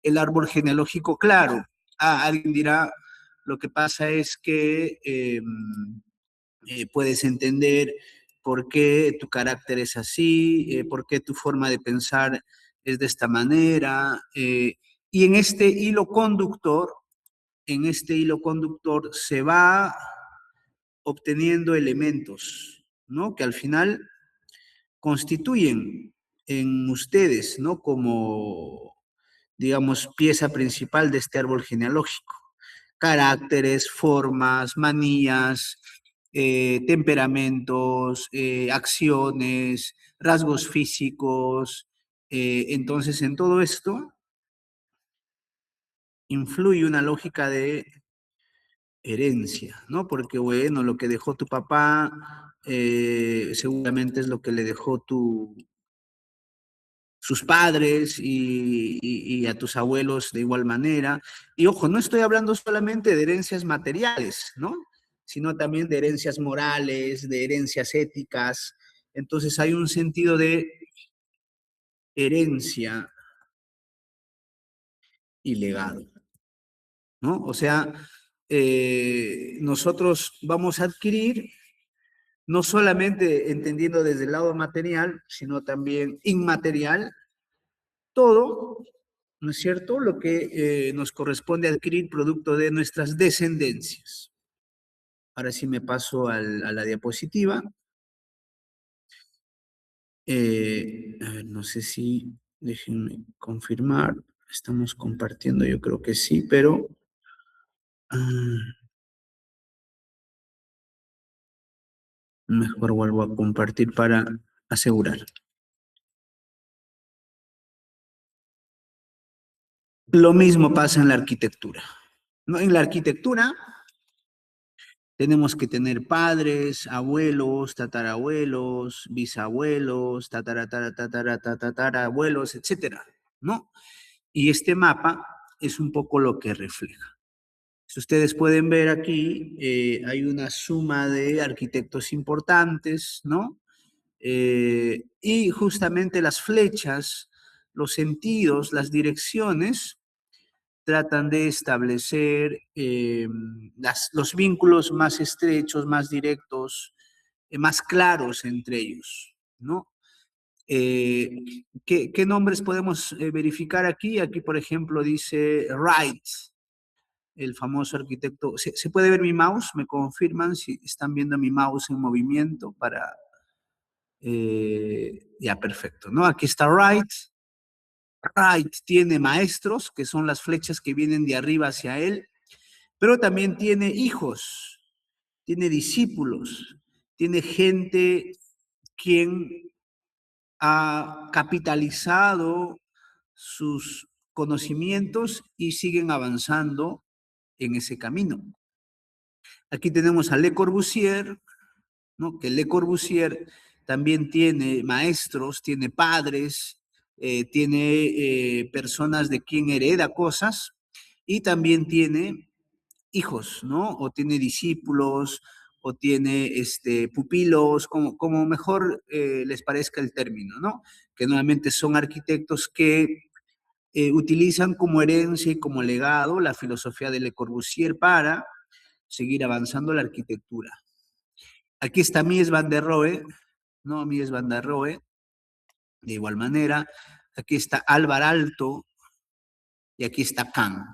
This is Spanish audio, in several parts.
el árbol genealógico claro. Alguien dirá, lo que pasa es que puedes entender por qué tu carácter es así, por qué tu forma de pensar es de esta manera. Y en este hilo conductor se va obteniendo elementos, ¿no? Que al final constituyen en ustedes, ¿no? Como, digamos, pieza principal de este árbol genealógico. Caracteres, formas, manías, temperamentos, acciones, rasgos físicos. Entonces, en todo esto influye una lógica de herencia, ¿no? Porque, bueno, lo que dejó tu papá seguramente es lo que le dejó sus padres y a tus abuelos de igual manera. Y ojo, no estoy hablando solamente de herencias materiales, ¿no? Sino también de herencias morales, de herencias éticas. Entonces hay un sentido de herencia y legado, ¿no? O sea, nosotros vamos a adquirir no solamente entendiendo desde el lado material, sino también inmaterial, todo, ¿no es cierto?, lo que nos corresponde adquirir producto de nuestras descendencias. Ahora sí me paso a la diapositiva. A ver, no sé si, déjenme confirmar, estamos compartiendo, yo creo que sí, pero mejor vuelvo a compartir para asegurar. Lo mismo pasa en la arquitectura, ¿no? En la arquitectura tenemos que tener padres, abuelos, tatarabuelos, bisabuelos, tatarabuelos, etcétera, ¿no? Y este mapa es un poco lo que refleja. Si ustedes pueden ver aquí, hay una suma de arquitectos importantes, ¿no? Y justamente las flechas, los sentidos, las direcciones tratan de establecer los vínculos más estrechos, más directos, más claros entre ellos, ¿no? ¿Qué nombres podemos verificar aquí? Aquí, por ejemplo, dice Wright, el famoso arquitecto. ¿Se puede ver mi mouse? ¿Me confirman si están viendo mi mouse en movimiento para... ya, perfecto, ¿no? Aquí está Wright. Wright tiene maestros, que son las flechas que vienen de arriba hacia él, pero también tiene hijos, tiene discípulos, tiene gente quien ha capitalizado sus conocimientos y siguen avanzando en ese camino. Aquí tenemos a Le Corbusier, ¿no? Que Le Corbusier también tiene maestros, tiene padres, tiene personas de quien hereda cosas y también tiene hijos, ¿no? O tiene discípulos, o tiene pupilos, como mejor les parezca el término, ¿no? Que normalmente son arquitectos que utilizan como herencia y como legado la filosofía de Le Corbusier para seguir avanzando la arquitectura. Aquí está Mies van der Rohe, ¿no? Mies van der Rohe, de igual manera. Aquí está Alvar Aalto y aquí está Kahn,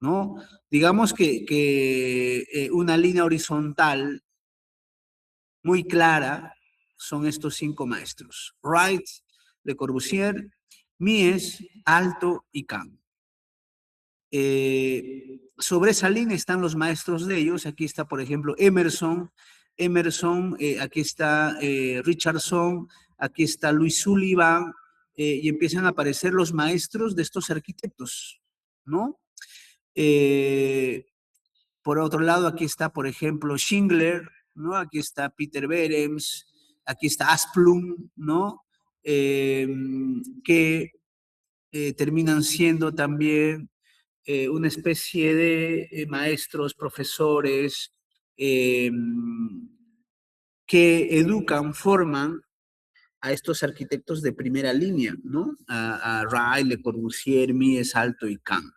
¿no? Digamos que una línea horizontal muy clara son estos 5 maestros: Wright, Le Corbusier, Mies, Aalto y Kahn. Sobre esa línea están los maestros de ellos. Aquí está, por ejemplo, Emerson, aquí está Richardson, aquí está Louis Sullivan, y empiezan a aparecer los maestros de estos arquitectos, ¿no? Por otro lado, aquí está, por ejemplo, Schindler, ¿no? Aquí está Peter Behrens, aquí está Asplund, ¿no? Que terminan siendo también una especie de maestros, profesores, que educan, forman a estos arquitectos de primera línea, ¿no? A Ray, Le Corbusier, Mies, Aalto y Kahn.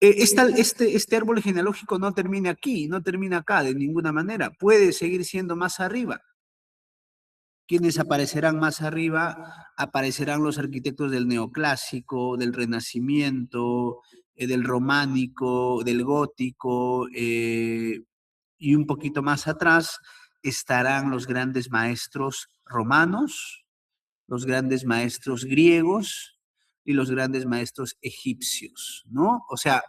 Este árbol genealógico no termina aquí, no termina acá de ninguna manera. Puede seguir siendo más arriba. Quienes aparecerán más arriba, aparecerán los arquitectos del neoclásico, del renacimiento, del románico, del gótico, y un poquito más atrás estarán los grandes maestros romanos, los grandes maestros griegos y los grandes maestros egipcios, ¿no? O sea,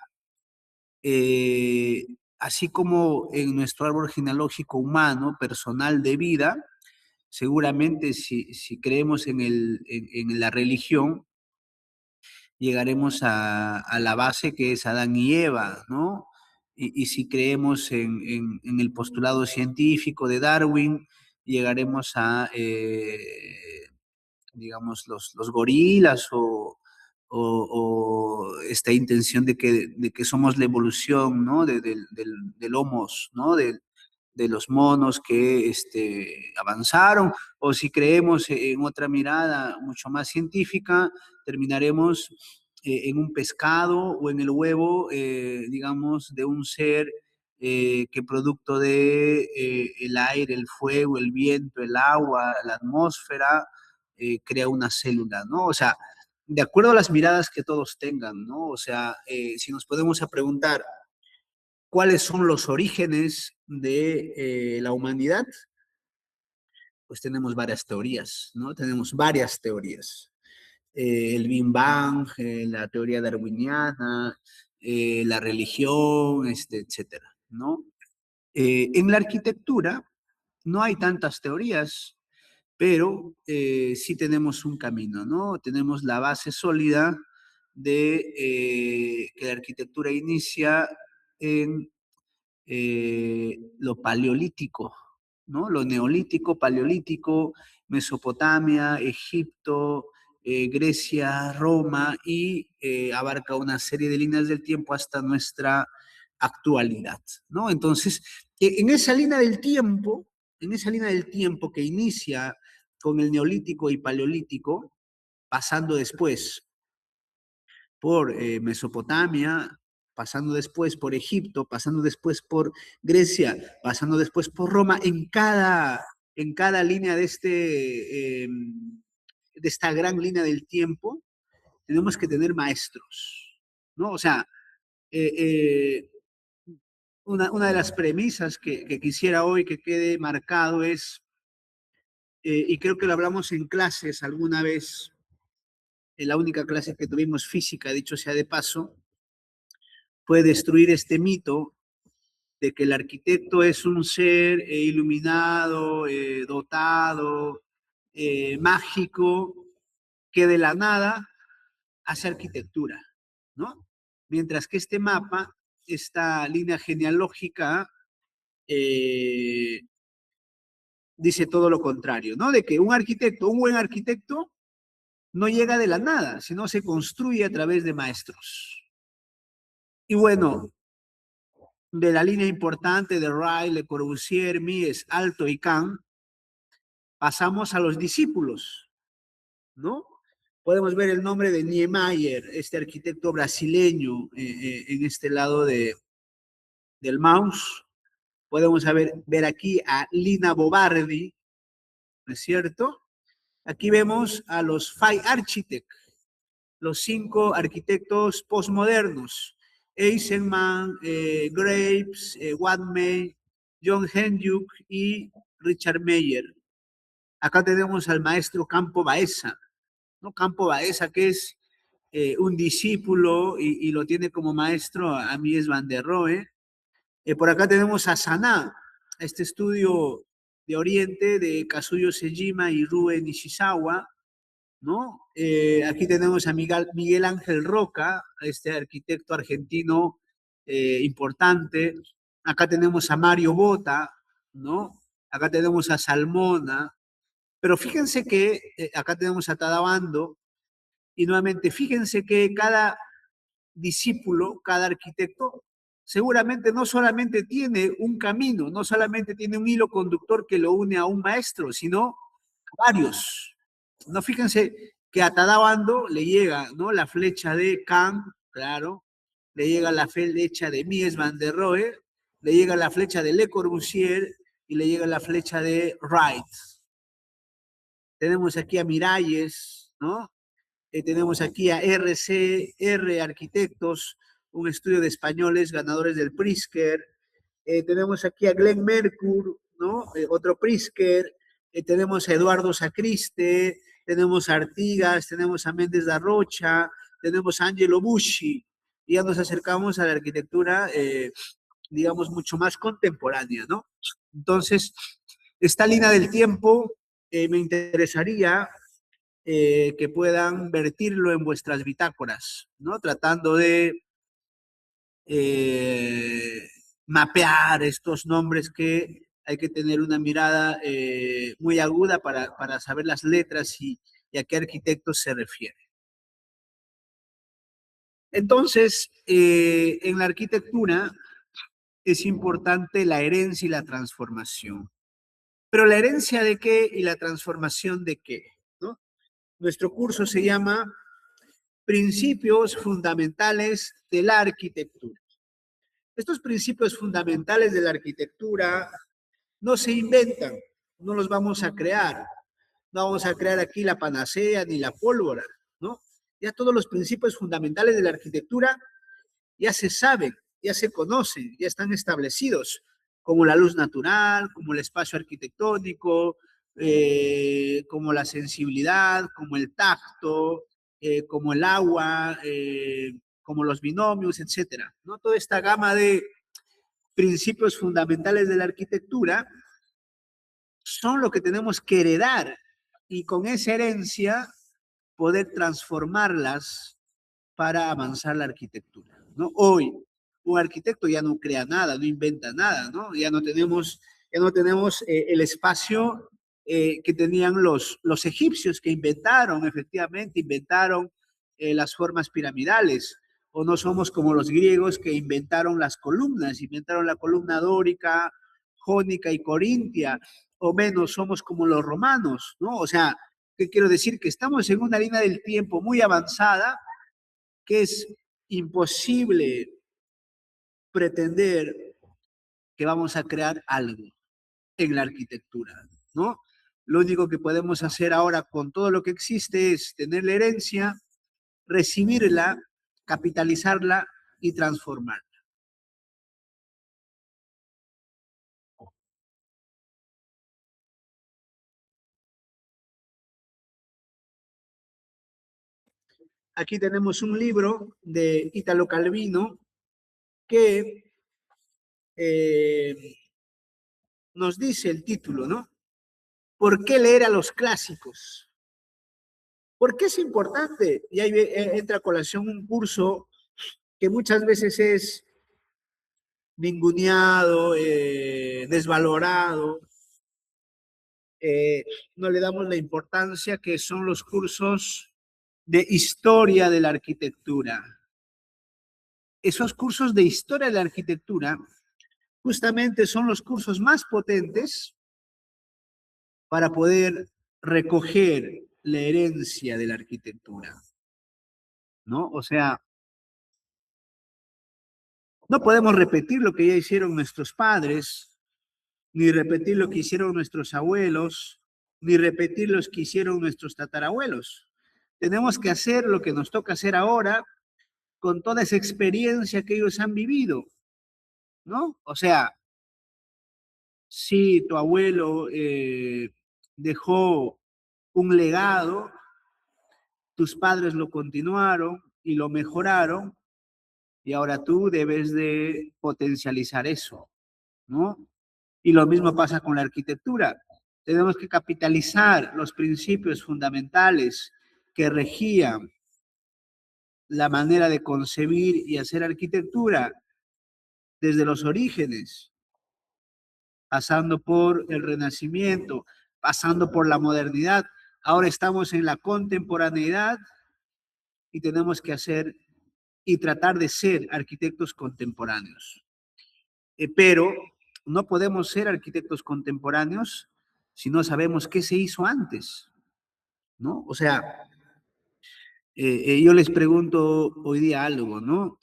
así como en nuestro árbol genealógico humano, personal de vida, seguramente si creemos en la religión, llegaremos a la base que es Adán y Eva, ¿no? Y si creemos en el postulado científico de Darwin, llegaremos a, digamos, los gorilas o esta intención de que somos la evolución, ¿no? Del homos, ¿no? De los monos que avanzaron, o si creemos en otra mirada mucho más científica, terminaremos en un pescado o en el huevo, digamos, de un ser que producto de el aire, el fuego, el viento, el agua, la atmósfera, crea una célula, ¿no? O sea, de acuerdo a las miradas que todos tengan, ¿no? O sea, si nos podemos a preguntar cuáles son los orígenes de la humanidad, pues tenemos varias teorías, ¿no? Tenemos varias teorías. El Big Bang, la teoría darwiniana, la religión, etcétera, ¿no? En la arquitectura no hay tantas teorías, pero sí tenemos un camino, ¿no? Tenemos la base sólida de que la arquitectura inicia en lo paleolítico, ¿no? Lo neolítico, paleolítico, Mesopotamia, Egipto, Grecia, Roma, y abarca una serie de líneas del tiempo hasta nuestra actualidad, ¿no? Entonces, en esa línea del tiempo que inicia con el neolítico y paleolítico, pasando después por Mesopotamia, pasando después por Egipto, pasando después por Grecia, pasando después por Roma, en cada línea de esta gran línea del tiempo, tenemos que tener maestros, ¿no? O sea, eh, eh, una de las premisas que quisiera hoy que quede marcado es, y creo que lo hablamos en clases alguna vez, en la única clase que tuvimos física, dicho sea de paso, fue destruir este mito de que el arquitecto es un ser iluminado, dotado, mágico, que de la nada hace arquitectura, ¿no? Mientras que este mapa, esta línea genealógica, eh, dice todo lo contrario, ¿no? De que un buen arquitecto, no llega de la nada, sino se construye a través de maestros. Y bueno, de la línea importante de Ray, Le Corbusier, Mies, Aalto y Kahn, pasamos a los discípulos, ¿no? Podemos ver el nombre de Niemeyer, este arquitecto brasileño, en este lado del mouse. Podemos ver aquí a Lina Bobardi, ¿no es cierto? Aquí vemos a los Five Architects, los 5 arquitectos postmodernos: Eisenman, Graves, Watmey, John Henyuk y Richard Meyer. Acá tenemos al maestro Campo Baeza, ¿no? Campo Baeza, que es un discípulo y lo tiene como maestro a Mies van der Rohe. Por acá tenemos a Saná, este estudio de Oriente de Kazuyo Sejima y Rue Nishizawa, ¿no? Aquí tenemos a Miguel Ángel Roca, este arquitecto argentino importante. Acá tenemos a Mario Bota, ¿no? Acá tenemos a Salmona. Pero fíjense que acá tenemos a Tadabando, y nuevamente fíjense que cada discípulo, cada arquitecto, seguramente no solamente tiene un camino, no solamente tiene un hilo conductor que lo une a un maestro, sino varios. No, fíjense que a Tadabando le llega, ¿no? La flecha de Kant, claro, le llega la flecha de Mies van der Rohe, le llega la flecha de Le Corbusier y le llega la flecha de Wright. Tenemos aquí a Miralles, ¿no? Tenemos aquí a RCR Arquitectos, un estudio de españoles ganadores del Pritzker. Tenemos aquí a Glenn Merkur, ¿no? Otro Pritzker. Tenemos a Eduardo Sacriste, tenemos a Artigas, tenemos a Méndez da Rocha, tenemos a Angelo Busci. Y ya nos acercamos a la arquitectura, digamos, mucho más contemporánea, ¿no? Entonces, esta línea del tiempo me interesaría que puedan vertirlo en vuestras bitácoras, ¿no? Tratando de mapear estos nombres que hay que tener una mirada muy aguda para saber las letras y a qué arquitectos se refiere. Entonces, en la arquitectura es importante la herencia y la transformación. Pero la herencia de qué y la transformación de qué, ¿no? Nuestro curso se llama Principios fundamentales de la arquitectura. Estos principios fundamentales de la arquitectura no se inventan, no los vamos a crear. No vamos a crear aquí la panacea ni la pólvora, ¿no? Ya todos los principios fundamentales de la arquitectura ya se saben, ya se conocen, ya están establecidos, como la luz natural, como el espacio arquitectónico, como la sensibilidad, como el tacto, como el agua, como los binomios, etcétera, ¿no? Toda esta gama de principios fundamentales de la arquitectura son lo que tenemos que heredar y con esa herencia poder transformarlas para avanzar la arquitectura, ¿no? Hoy, un arquitecto ya no crea nada, no inventa nada, ¿no? Ya no tenemos el espacio que tenían los egipcios que inventaron, efectivamente, inventaron las formas piramidales, o no somos como los griegos que inventaron las columnas, inventaron la columna dórica, jónica y corintia, o menos somos como los romanos, ¿no? O sea, ¿qué quiero decir? Que estamos en una línea del tiempo muy avanzada, que es imposible pretender que vamos a crear algo en la arquitectura, ¿no? Lo único que podemos hacer ahora con todo lo que existe es tener la herencia, recibirla, capitalizarla y transformarla. Aquí tenemos un libro de Italo Calvino que nos dice el título, ¿no? ¿Por qué leer a los clásicos? ¿Por qué es importante? Y ahí entra a colación un curso que muchas veces es ninguneado, desvalorado, no le damos la importancia que son los cursos de historia de la arquitectura. Esos cursos de historia de la arquitectura justamente son los cursos más potentes para poder recoger la herencia de la arquitectura, ¿no? O sea, no podemos repetir lo que ya hicieron nuestros padres, ni repetir lo que hicieron nuestros abuelos, ni repetir lo que hicieron nuestros tatarabuelos. Tenemos que hacer lo que nos toca hacer ahora con toda esa experiencia que ellos han vivido, ¿no? O sea, si tu abuelo dejó un legado, tus padres lo continuaron y lo mejoraron, y ahora tú debes de potencializar eso, ¿no? Y lo mismo pasa con la arquitectura. Tenemos que capitalizar los principios fundamentales que regían la manera de concebir y hacer arquitectura desde los orígenes, pasando por el Renacimiento, pasando por la modernidad. Ahora estamos en la contemporaneidad y tenemos que hacer y tratar de ser arquitectos contemporáneos. Pero no podemos ser arquitectos contemporáneos si no sabemos qué se hizo antes, ¿no? O sea, yo les pregunto hoy día algo, ¿no?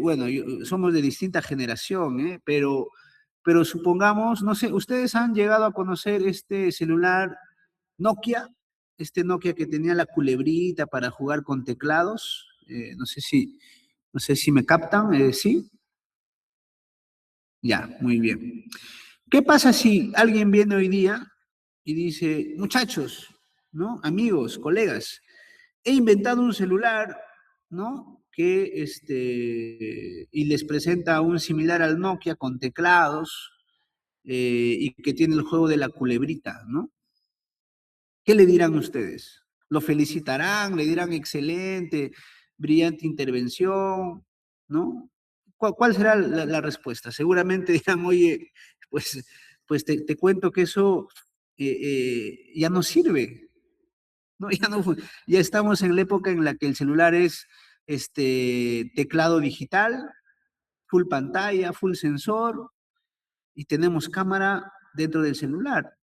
Bueno, somos de distinta generación, ¿eh? Pero supongamos, no sé, ¿ustedes han llegado a conocer este celular Nokia? Este Nokia que tenía la culebrita para jugar con teclados. No sé si me captan, ¿sí? Ya, muy bien. ¿Qué pasa si alguien viene hoy día y dice, muchachos, ¿no? Amigos, colegas, he inventado un celular, ¿no? Y les presenta un similar al Nokia con teclados y que tiene el juego de la culebrita, ¿no? ¿Qué le dirán ustedes? ¿Lo felicitarán? ¿Le dirán excelente, brillante intervención? ¿No? ¿Cuál será la respuesta? Seguramente dirán, oye, pues, pues te cuento que eso ya no sirve, ¿no? Ya estamos en la época en la que el celular es teclado digital, full pantalla, full sensor, y tenemos cámara dentro del celular.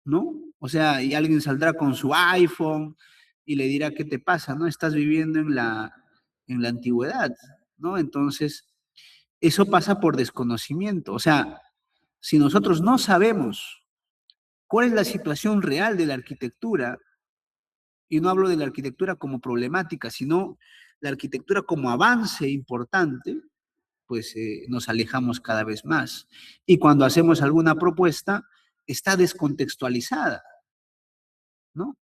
¿No? O sea, y alguien saldrá con su iPhone y le dirá, ¿qué te pasa? ¿No? Estás viviendo en la antigüedad, ¿no? Entonces, eso pasa por desconocimiento. O sea, si nosotros no sabemos cuál es la situación real de la arquitectura, y no hablo de la arquitectura como problemática, sino la arquitectura como avance importante, pues nos alejamos cada vez más. Y cuando hacemos alguna propuesta, está descontextualizada, ¿no?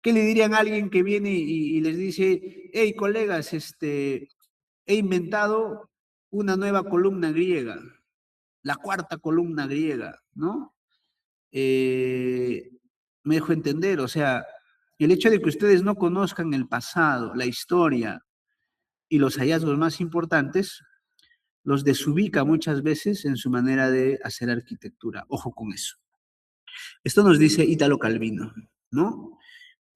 ¿Qué le dirían a alguien que viene y les dice, hey, colegas, he inventado una nueva columna griega, la cuarta columna griega, ¿no? Eh, Me dejo entender, o sea, el hecho de que ustedes no conozcan el pasado, la historia y los hallazgos más importantes, los desubica muchas veces en su manera de hacer arquitectura. Ojo con eso. Esto nos dice Italo Calvino, ¿no?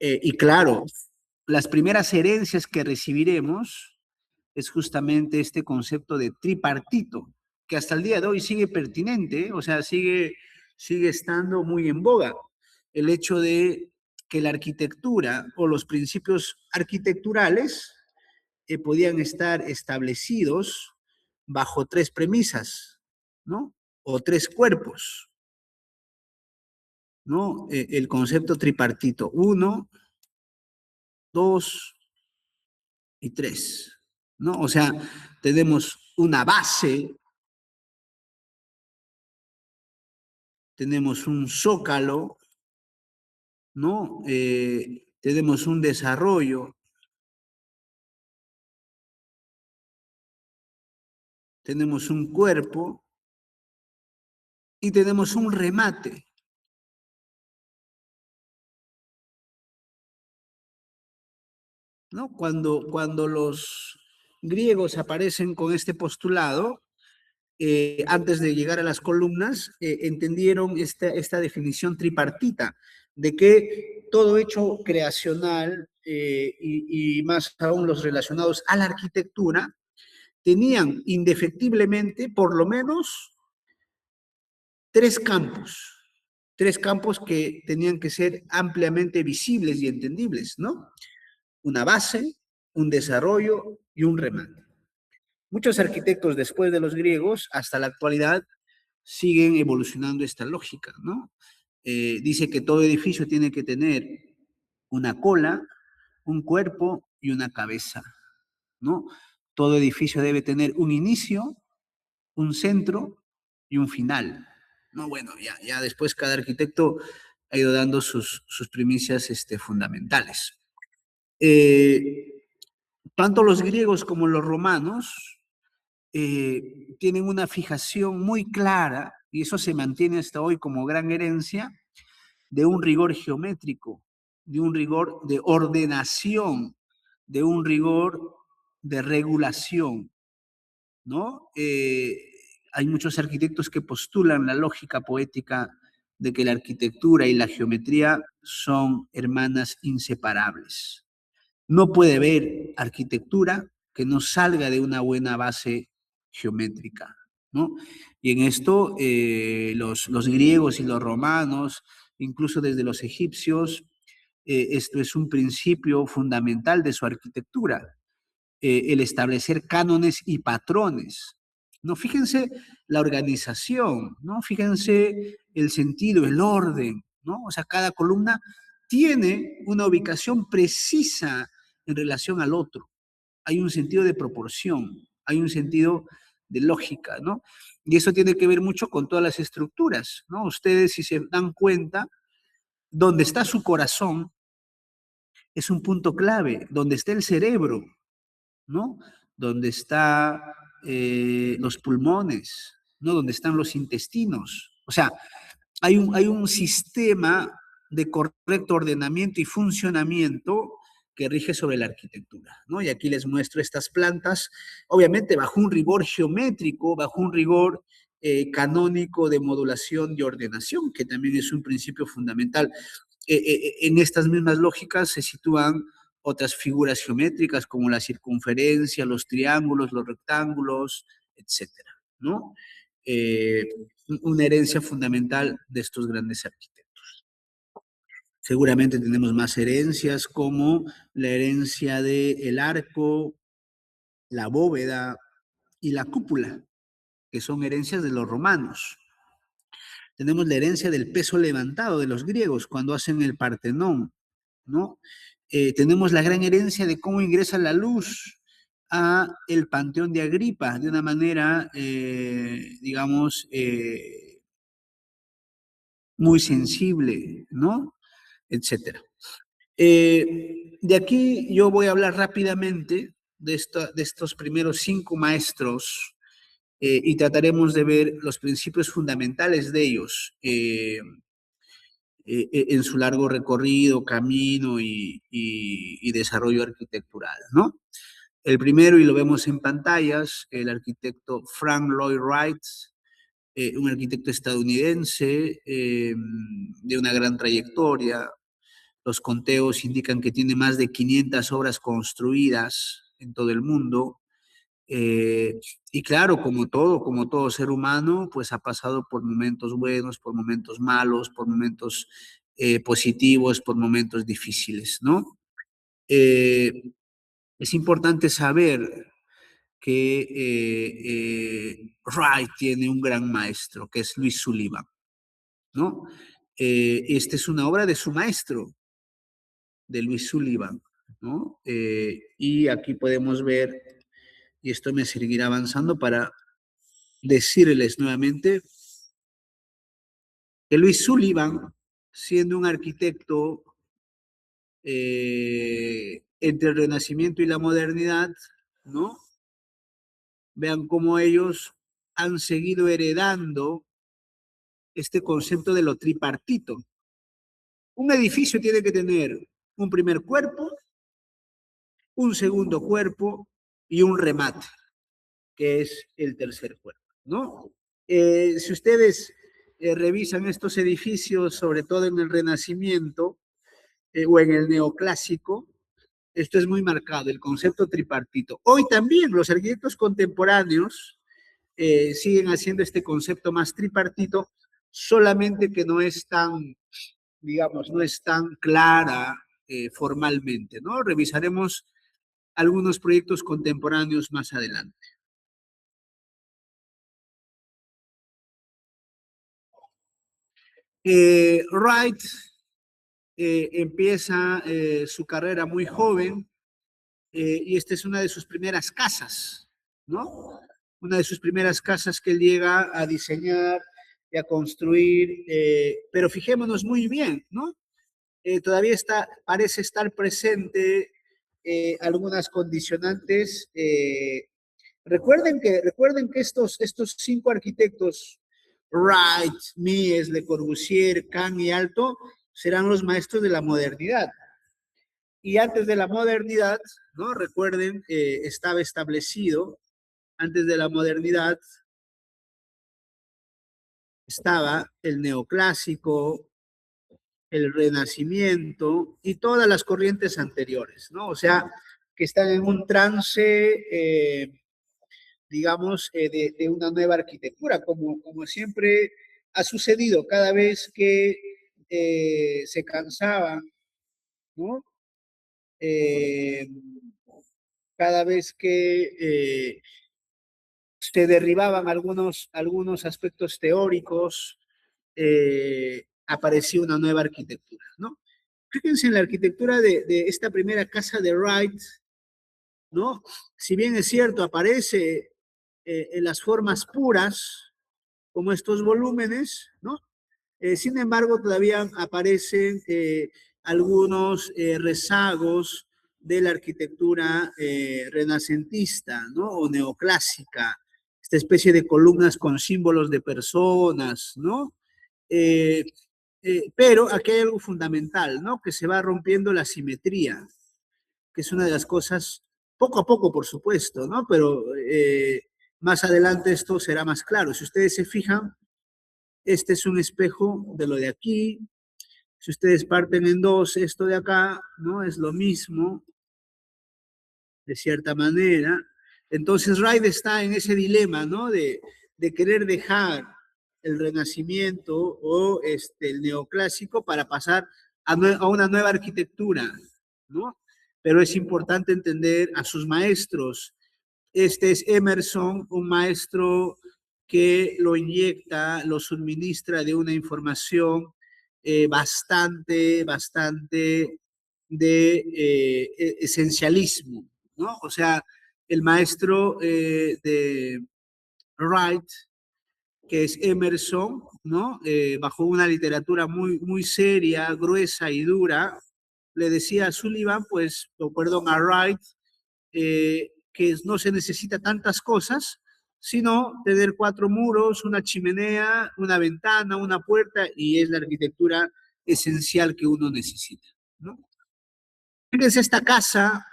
Y claro, las primeras herencias que recibiremos es justamente este concepto de tripartito, que hasta el día de hoy sigue pertinente, ¿eh? O sea, sigue estando muy en boga. El hecho de que la arquitectura o los principios arquitecturales podían estar establecidos bajo tres premisas, ¿no? O tres cuerpos, ¿no? El concepto tripartito, uno, dos y tres, ¿no? O sea, tenemos una base, tenemos un zócalo, ¿no? Tenemos un desarrollo, tenemos un cuerpo y tenemos un remate, ¿no? Cuando los griegos aparecen con este postulado, antes de llegar a las columnas, entendieron esta definición tripartita, de que todo hecho creacional y más aún los relacionados a la arquitectura, tenían indefectiblemente por lo menos tres campos, tres campos que tenían que ser ampliamente visibles y entendibles, ¿no? Una base, un desarrollo y un remate. Muchos arquitectos después de los griegos, hasta la actualidad, siguen evolucionando esta lógica, ¿no? Dice que todo edificio tiene que tener una cola, un cuerpo y una cabeza, ¿no? Todo edificio debe tener un inicio, un centro y un final. No, bueno, ya después cada arquitecto ha ido dando sus primicias fundamentales. Eh, Tanto los griegos como los romanos tienen una fijación muy clara, y eso se mantiene hasta hoy como gran herencia, de un rigor geométrico, de un rigor de ordenación, de un rigor de regulación, ¿no? Hay muchos arquitectos que postulan la lógica poética de que la arquitectura y la geometría son hermanas inseparables. No puede haber arquitectura que no salga de una buena base geométrica. ¿no? Y en esto los griegos y los romanos, incluso desde los egipcios, esto es un principio fundamental de su arquitectura, el establecer cánones y patrones. ¿No? Fíjense la organización, ¿no? Fíjense el sentido, el orden, ¿no? O sea, cada columna tiene una ubicación precisa en relación al otro. Hay un sentido de proporción, hay un sentido de lógica, ¿no? Y eso tiene que ver mucho con todas las estructuras, ¿no? Ustedes, si se dan cuenta, donde está su corazón es un punto clave, donde está el cerebro, ¿no? Donde están los pulmones, ¿no? Donde están los intestinos. O sea, hay un sistema de correcto ordenamiento y funcionamiento que rige sobre la arquitectura, ¿no? Y aquí les muestro estas plantas, obviamente bajo un rigor geométrico, bajo un rigor canónico de modulación y ordenación, que también es un principio fundamental. En estas mismas lógicas se sitúan otras figuras geométricas como la circunferencia, los triángulos, los rectángulos, etcétera, ¿no? Eh, una herencia fundamental de estos grandes arquitectos. Seguramente tenemos más herencias como la herencia del arco, la bóveda y la cúpula, que son herencias de los romanos. Tenemos la herencia del peso levantado de los griegos cuando hacen el Partenón, ¿no? Tenemos la gran herencia de cómo ingresa la luz a el Panteón de Agripa de una manera, digamos, muy sensible, ¿no? Etcétera. De aquí yo voy a hablar rápidamente de estos primeros 5 maestros y trataremos de ver los principios fundamentales de ellos en su largo recorrido, camino y desarrollo arquitectural, ¿no? El primero, y lo vemos en pantallas, el arquitecto Frank Lloyd Wright, un arquitecto estadounidense de una gran trayectoria. Los conteos indican que tiene más de 500 obras construidas en todo el mundo. Y claro, como todo ser humano, pues ha pasado por momentos buenos, por momentos malos, por momentos positivos, por momentos difíciles, ¿no? Eh, es importante saber que Wright tiene un gran maestro, que es Louis Sullivan, ¿no? Esta es una obra de su maestro, de Louis Sullivan, ¿no? Y aquí podemos ver, y esto me seguirá avanzando para decirles nuevamente, que Louis Sullivan, siendo un arquitecto entre el Renacimiento y la modernidad, ¿no? Vean cómo ellos han seguido heredando este concepto de lo tripartito. Un edificio tiene que tener un primer cuerpo, un segundo cuerpo y un remate, que es el tercer cuerpo, ¿no? Si ustedes revisan estos edificios, sobre todo en el Renacimiento o en el Neoclásico, esto es muy marcado, el concepto tripartito. Hoy también los arquitectos contemporáneos siguen haciendo este concepto más tripartito, solamente que no es tan, digamos, no es tan clara formalmente, ¿no? Revisaremos algunos proyectos contemporáneos más adelante. Wright empieza su carrera muy joven y esta es una de sus primeras casas, ¿no? Una de sus primeras casas que él llega a diseñar y a construir, pero fijémonos muy bien, ¿no? Todavía parece estar presente algunas condicionantes. Recuerden que estos 5 arquitectos, Wright, Mies, Le Corbusier, Kahn y Alto, serán los maestros de la modernidad. Y antes de la modernidad, ¿no? Recuerden, estaba establecido, antes de la modernidad, estaba el neoclásico, el renacimiento y todas las corrientes anteriores, ¿no? O sea, que están en un trance digamos, de una nueva arquitectura, como siempre ha sucedido cada vez que se cansaban, ¿no? Eh, cada vez que se derribaban algunos aspectos teóricos, apareció una nueva arquitectura, ¿no? Fíjense en la arquitectura de esta primera casa de Wright, ¿no? Si bien es cierto, aparece en las formas puras, como estos volúmenes, ¿no? Sin embargo, todavía aparecen algunos rezagos de la arquitectura renacentista, ¿no? O neoclásica, esta especie de columnas con símbolos de personas, ¿no? Eh, pero aquí hay algo fundamental, ¿no? Que se va rompiendo la simetría, que es una de las cosas, poco a poco, por supuesto, ¿no? Pero más adelante esto será más claro. Si ustedes se fijan, este es un espejo de lo de aquí. Si ustedes parten en dos, esto de acá, ¿no? Es lo mismo, de cierta manera. Entonces, Wright está en ese dilema, ¿no? De querer dejar el renacimiento o el neoclásico para pasar a una nueva arquitectura, ¿no? Pero es importante entender a sus maestros. Este es Emerson, un maestro que lo inyecta, lo suministra de una información bastante de esencialismo, ¿no? O sea, el maestro de Wright, que es Emerson, ¿no? Bajo una literatura muy seria, gruesa y dura, le decía a Sullivan, pues, o perdón, a Wright, que no se necesita tantas cosas, sino tener cuatro muros, una chimenea, una ventana, una puerta, y es la arquitectura esencial que uno necesita, ¿no? Fíjense esta casa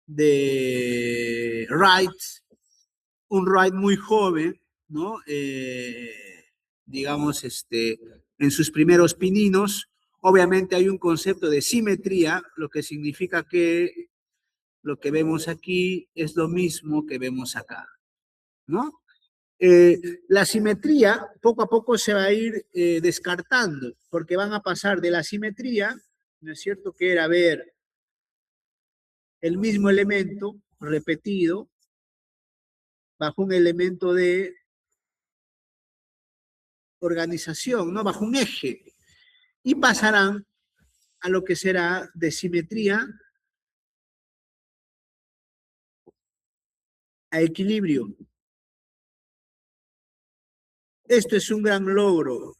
de Wright, un Wright muy joven, ¿no? Digamos, en sus primeros pininos, obviamente hay un concepto de simetría, lo que significa que lo que vemos aquí es lo mismo que vemos acá, ¿no? La simetría poco a poco se va a ir descartando, porque van a pasar de la simetría, ¿no es cierto?, que era ver el mismo elemento repetido bajo un elemento de organización, ¿no? Bajo un eje, y pasarán a lo que será de simetría a equilibrio. Esto es un gran logro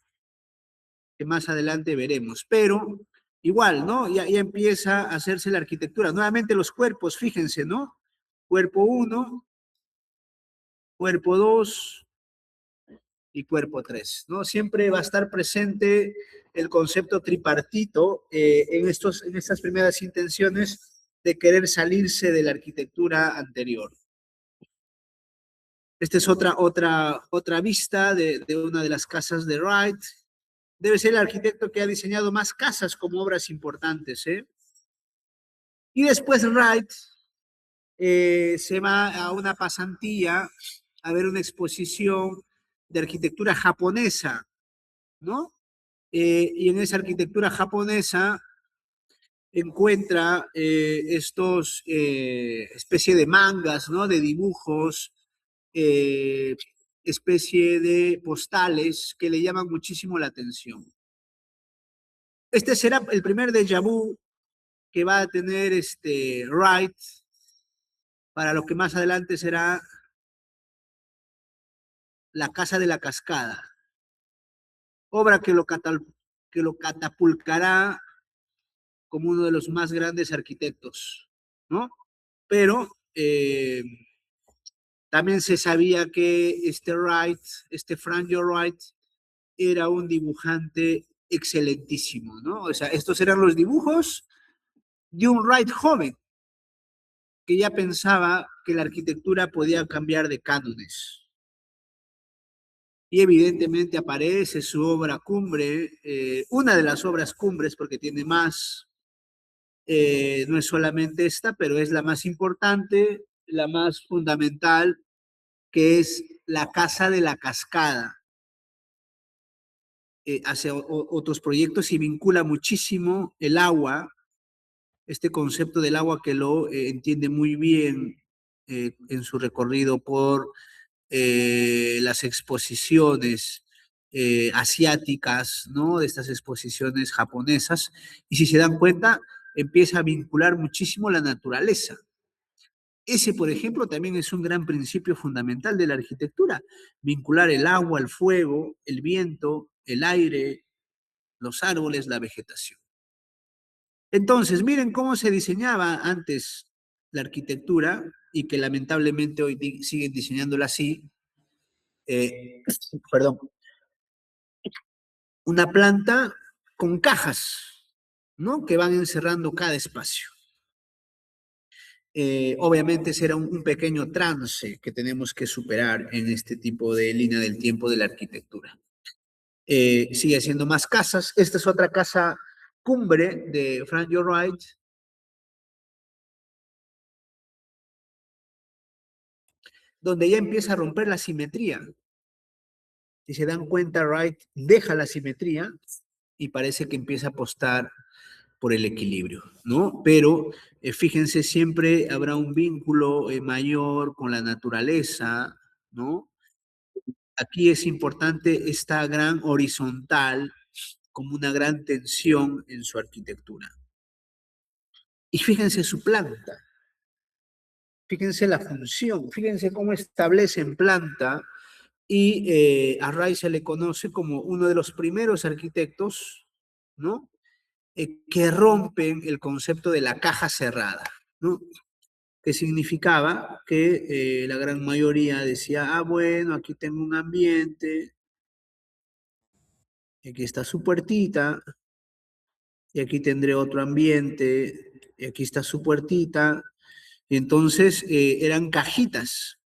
que más adelante veremos, pero igual, ¿no? Ya empieza a hacerse la arquitectura. Nuevamente los cuerpos, fíjense, ¿no? Cuerpo 1, cuerpo 2 y cuerpo 3, ¿no? Siempre va a estar presente el concepto tripartito en estas primeras intenciones de querer salirse de la arquitectura anterior. Esta es otra vista de una de las casas de Wright. Debe ser el arquitecto que ha diseñado más casas como obras importantes, ¿eh? Y después Wright se va a una pasantía a ver una exposición de arquitectura japonesa, ¿no? Y en esa arquitectura japonesa encuentra estos especie de mangas, ¿no? De dibujos, eh, especie de postales que le llaman muchísimo la atención. Este será el primer déjà vu que va a tener Wright para lo que más adelante será La Casa de la Cascada, obra que lo catapultará como uno de los más grandes arquitectos, ¿no? Pero también se sabía que Wright, Frank Lloyd Wright, era un dibujante excelentísimo, ¿no? O sea, estos eran los dibujos de un Wright joven que ya pensaba que la arquitectura podía cambiar de cánones. Y evidentemente aparece su obra cumbre, una de las obras cumbres, porque tiene más, no es solamente esta, pero es la más importante, la más fundamental, que es la Casa de la Cascada. Hace otros proyectos y vincula muchísimo el agua, este concepto del agua que lo entiende muy bien en su recorrido por las exposiciones asiáticas, ¿no? De estas exposiciones japonesas. Y si se dan cuenta, empieza a vincular muchísimo la naturaleza. Ese, por ejemplo, también es un gran principio fundamental de la arquitectura, vincular el agua, el fuego, el viento, el aire, los árboles, la vegetación. Entonces, miren cómo se diseñaba antes la arquitectura y que lamentablemente hoy siguen diseñándola así. Eh, perdón, una planta con cajas, ¿no? Que van encerrando cada espacio. Obviamente será un pequeño trance que tenemos que superar en este tipo de línea del tiempo de la arquitectura. Sigue haciendo más casas. Esta es otra casa cumbre de Frank Lloyd Wright, donde ya empieza a romper la simetría. Si se dan cuenta, Wright deja la simetría y parece que empieza a apostar por el equilibrio, ¿no? Pero fíjense, siempre habrá un vínculo mayor con la naturaleza, ¿no? Aquí es importante esta gran horizontal como una gran tensión en su arquitectura. Y fíjense su planta, fíjense la función, fíjense cómo establece en planta y a Ray se le conoce como uno de los primeros arquitectos, ¿no? Que rompen el concepto de la caja cerrada, ¿no? Que significaba que la gran mayoría decía, ah, bueno, aquí tengo un ambiente, aquí está su puertita, y aquí tendré otro ambiente, y aquí está su puertita, y entonces eran cajitas,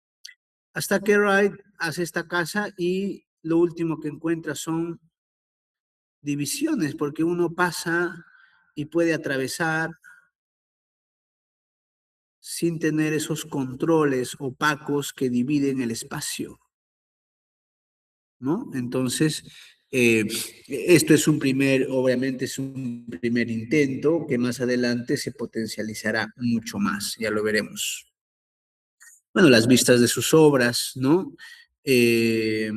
hasta que Wright hace esta casa y lo último que encuentra son divisiones, porque uno pasa y puede atravesar sin tener esos controles opacos que dividen el espacio, ¿no? Entonces, esto es un primer, obviamente es un primer intento que más adelante se potencializará mucho más, ya lo veremos. Bueno, las vistas de sus obras, ¿no? Eh,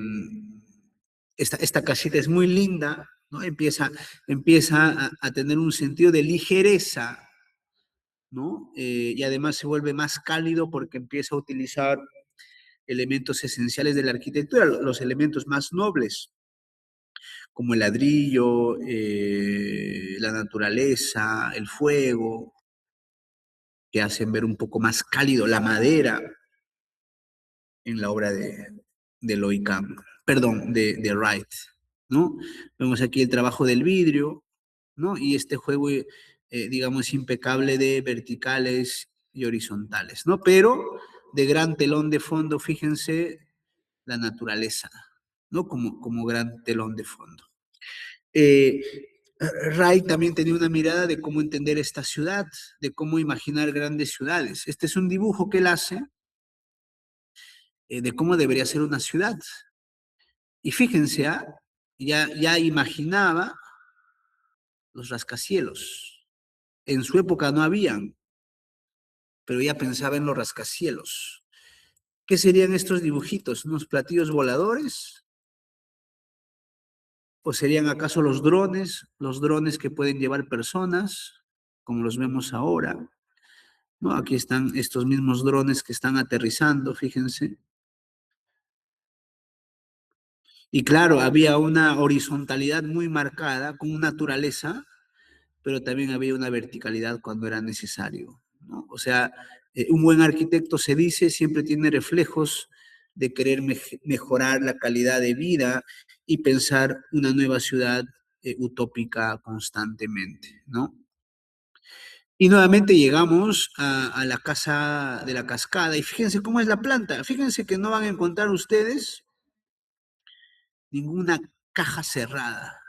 esta casita es muy linda, ¿no? Empieza a tener un sentido de ligereza, ¿no? Y además se vuelve más cálido porque empieza a utilizar elementos esenciales de la arquitectura, los elementos más nobles, como el ladrillo, la naturaleza, el fuego, que hacen ver un poco más cálido la madera en la obra de Loicam, perdón, de Wright, ¿no? Vemos aquí el trabajo del vidrio, ¿no? Y este juego, digamos, impecable de verticales y horizontales, ¿no? Pero de gran telón de fondo, fíjense, la naturaleza, ¿no? Como gran telón de fondo. Eh, Ray también tenía una mirada de cómo entender esta ciudad, de cómo imaginar grandes ciudades. Este es un dibujo que él hace de cómo debería ser una ciudad. Y fíjense, ¿ah? Ya imaginaba los rascacielos. En su época no habían, pero ya pensaba en los rascacielos. ¿Qué serían estos dibujitos? ¿Unos platillos voladores? ¿O serían acaso los drones que pueden llevar personas, como los vemos ahora? ¿No? Aquí están estos mismos drones que están aterrizando, fíjense. Y claro, había una horizontalidad muy marcada, con naturaleza, pero también había una verticalidad cuando era necesario, ¿no? O sea, un buen arquitecto se dice siempre tiene reflejos de querer mejorar la calidad de vida y pensar una nueva ciudad utópica constantemente, ¿no? Y nuevamente llegamos a la casa de la cascada y fíjense cómo es la planta. Fíjense que no van a encontrar ustedes ninguna caja cerrada,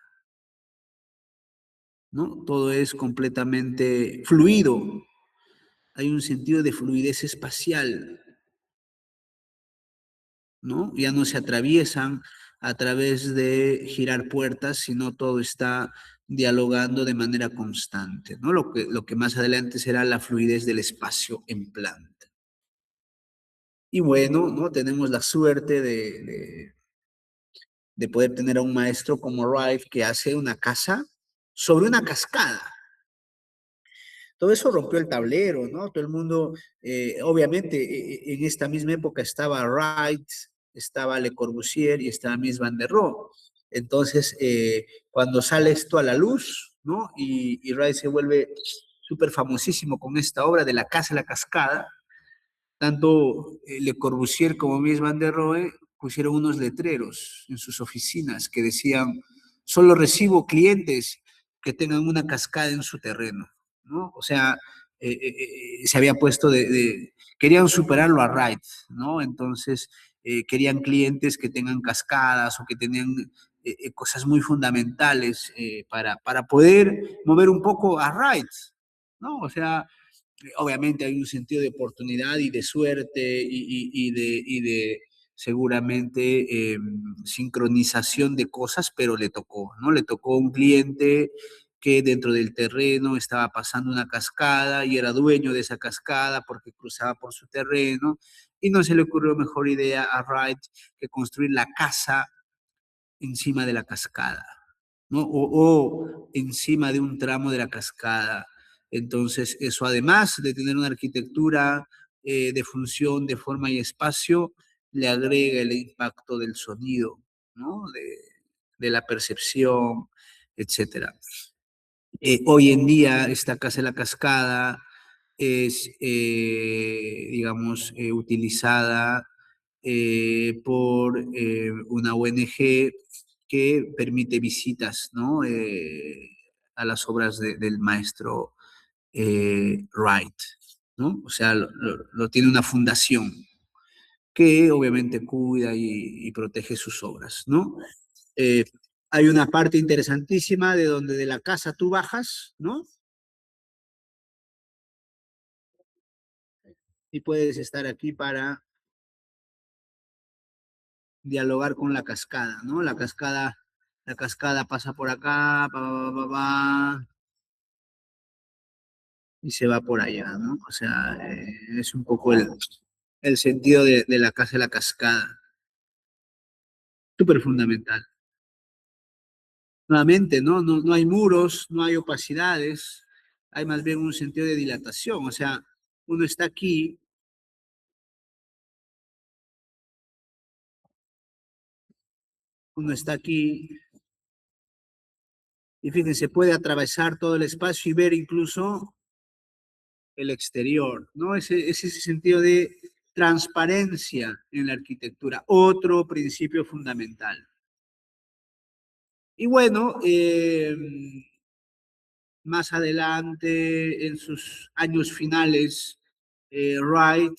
¿no? Todo es completamente fluido. hay un sentido de fluidez espacial, ¿no? Ya no se atraviesan a través de girar puertas, sino todo está dialogando de manera constante, ¿no? Lo que más adelante será la fluidez del espacio en planta. Y bueno, ¿no? Tenemos la suerte de poder tener a un maestro como Wright que hace una casa sobre una cascada. Todo eso rompió el tablero, ¿no? Todo el mundo, obviamente, en esta misma época estaba Wright, estaba Le Corbusier y estaba Mies van der Rohe. Entonces, cuando sale esto a la luz, ¿no? Y Wright se vuelve súper famosísimo con esta obra de La Casa de la Cascada, tanto Le Corbusier como Mies van der Rohe pusieron unos letreros en sus oficinas que decían, solo recibo clientes que tengan una cascada en su terreno, ¿no? O sea, se había puesto querían superarlo a Wright, ¿no? Entonces, querían clientes que tengan cascadas o que tenían cosas muy fundamentales para poder mover un poco a Wright, ¿no? O sea, obviamente hay un sentido de oportunidad y de suerte y de seguramente sincronización de cosas, pero le tocó, ¿no? Le tocó un cliente que dentro del terreno estaba pasando una cascada y era dueño de esa cascada porque cruzaba por su terreno y no se le ocurrió mejor idea a Wright que construir la casa encima de la cascada, ¿no? O encima de un tramo de la cascada. Entonces, eso además de tener una arquitectura de función, de forma y espacio, le agrega el impacto del sonido, ¿no? De la percepción, etcétera. Hoy en día, esta casa de la cascada es, digamos, utilizada por una ONG que permite visitas, ¿no? A las obras del maestro Wright, ¿no? O sea, lo tiene una fundación que obviamente cuida y protege sus obras, ¿no? Eh, hay una parte interesantísima de donde de la casa tú bajas, ¿no? Y puedes estar aquí para dialogar con la cascada, ¿no? La cascada pasa por acá, y se va por allá, ¿no? O sea, es un poco el sentido de la casa de la cascada, súper fundamental. Nuevamente, ¿no? No, no hay muros, no hay opacidades, hay más bien un sentido de dilatación, o sea, uno está aquí, uno está aquí, y fíjense, puede atravesar todo el espacio y ver incluso el exterior, ¿no? Es ese sentido de transparencia en la arquitectura, otro principio fundamental. Y bueno, más adelante, en sus años finales, Wright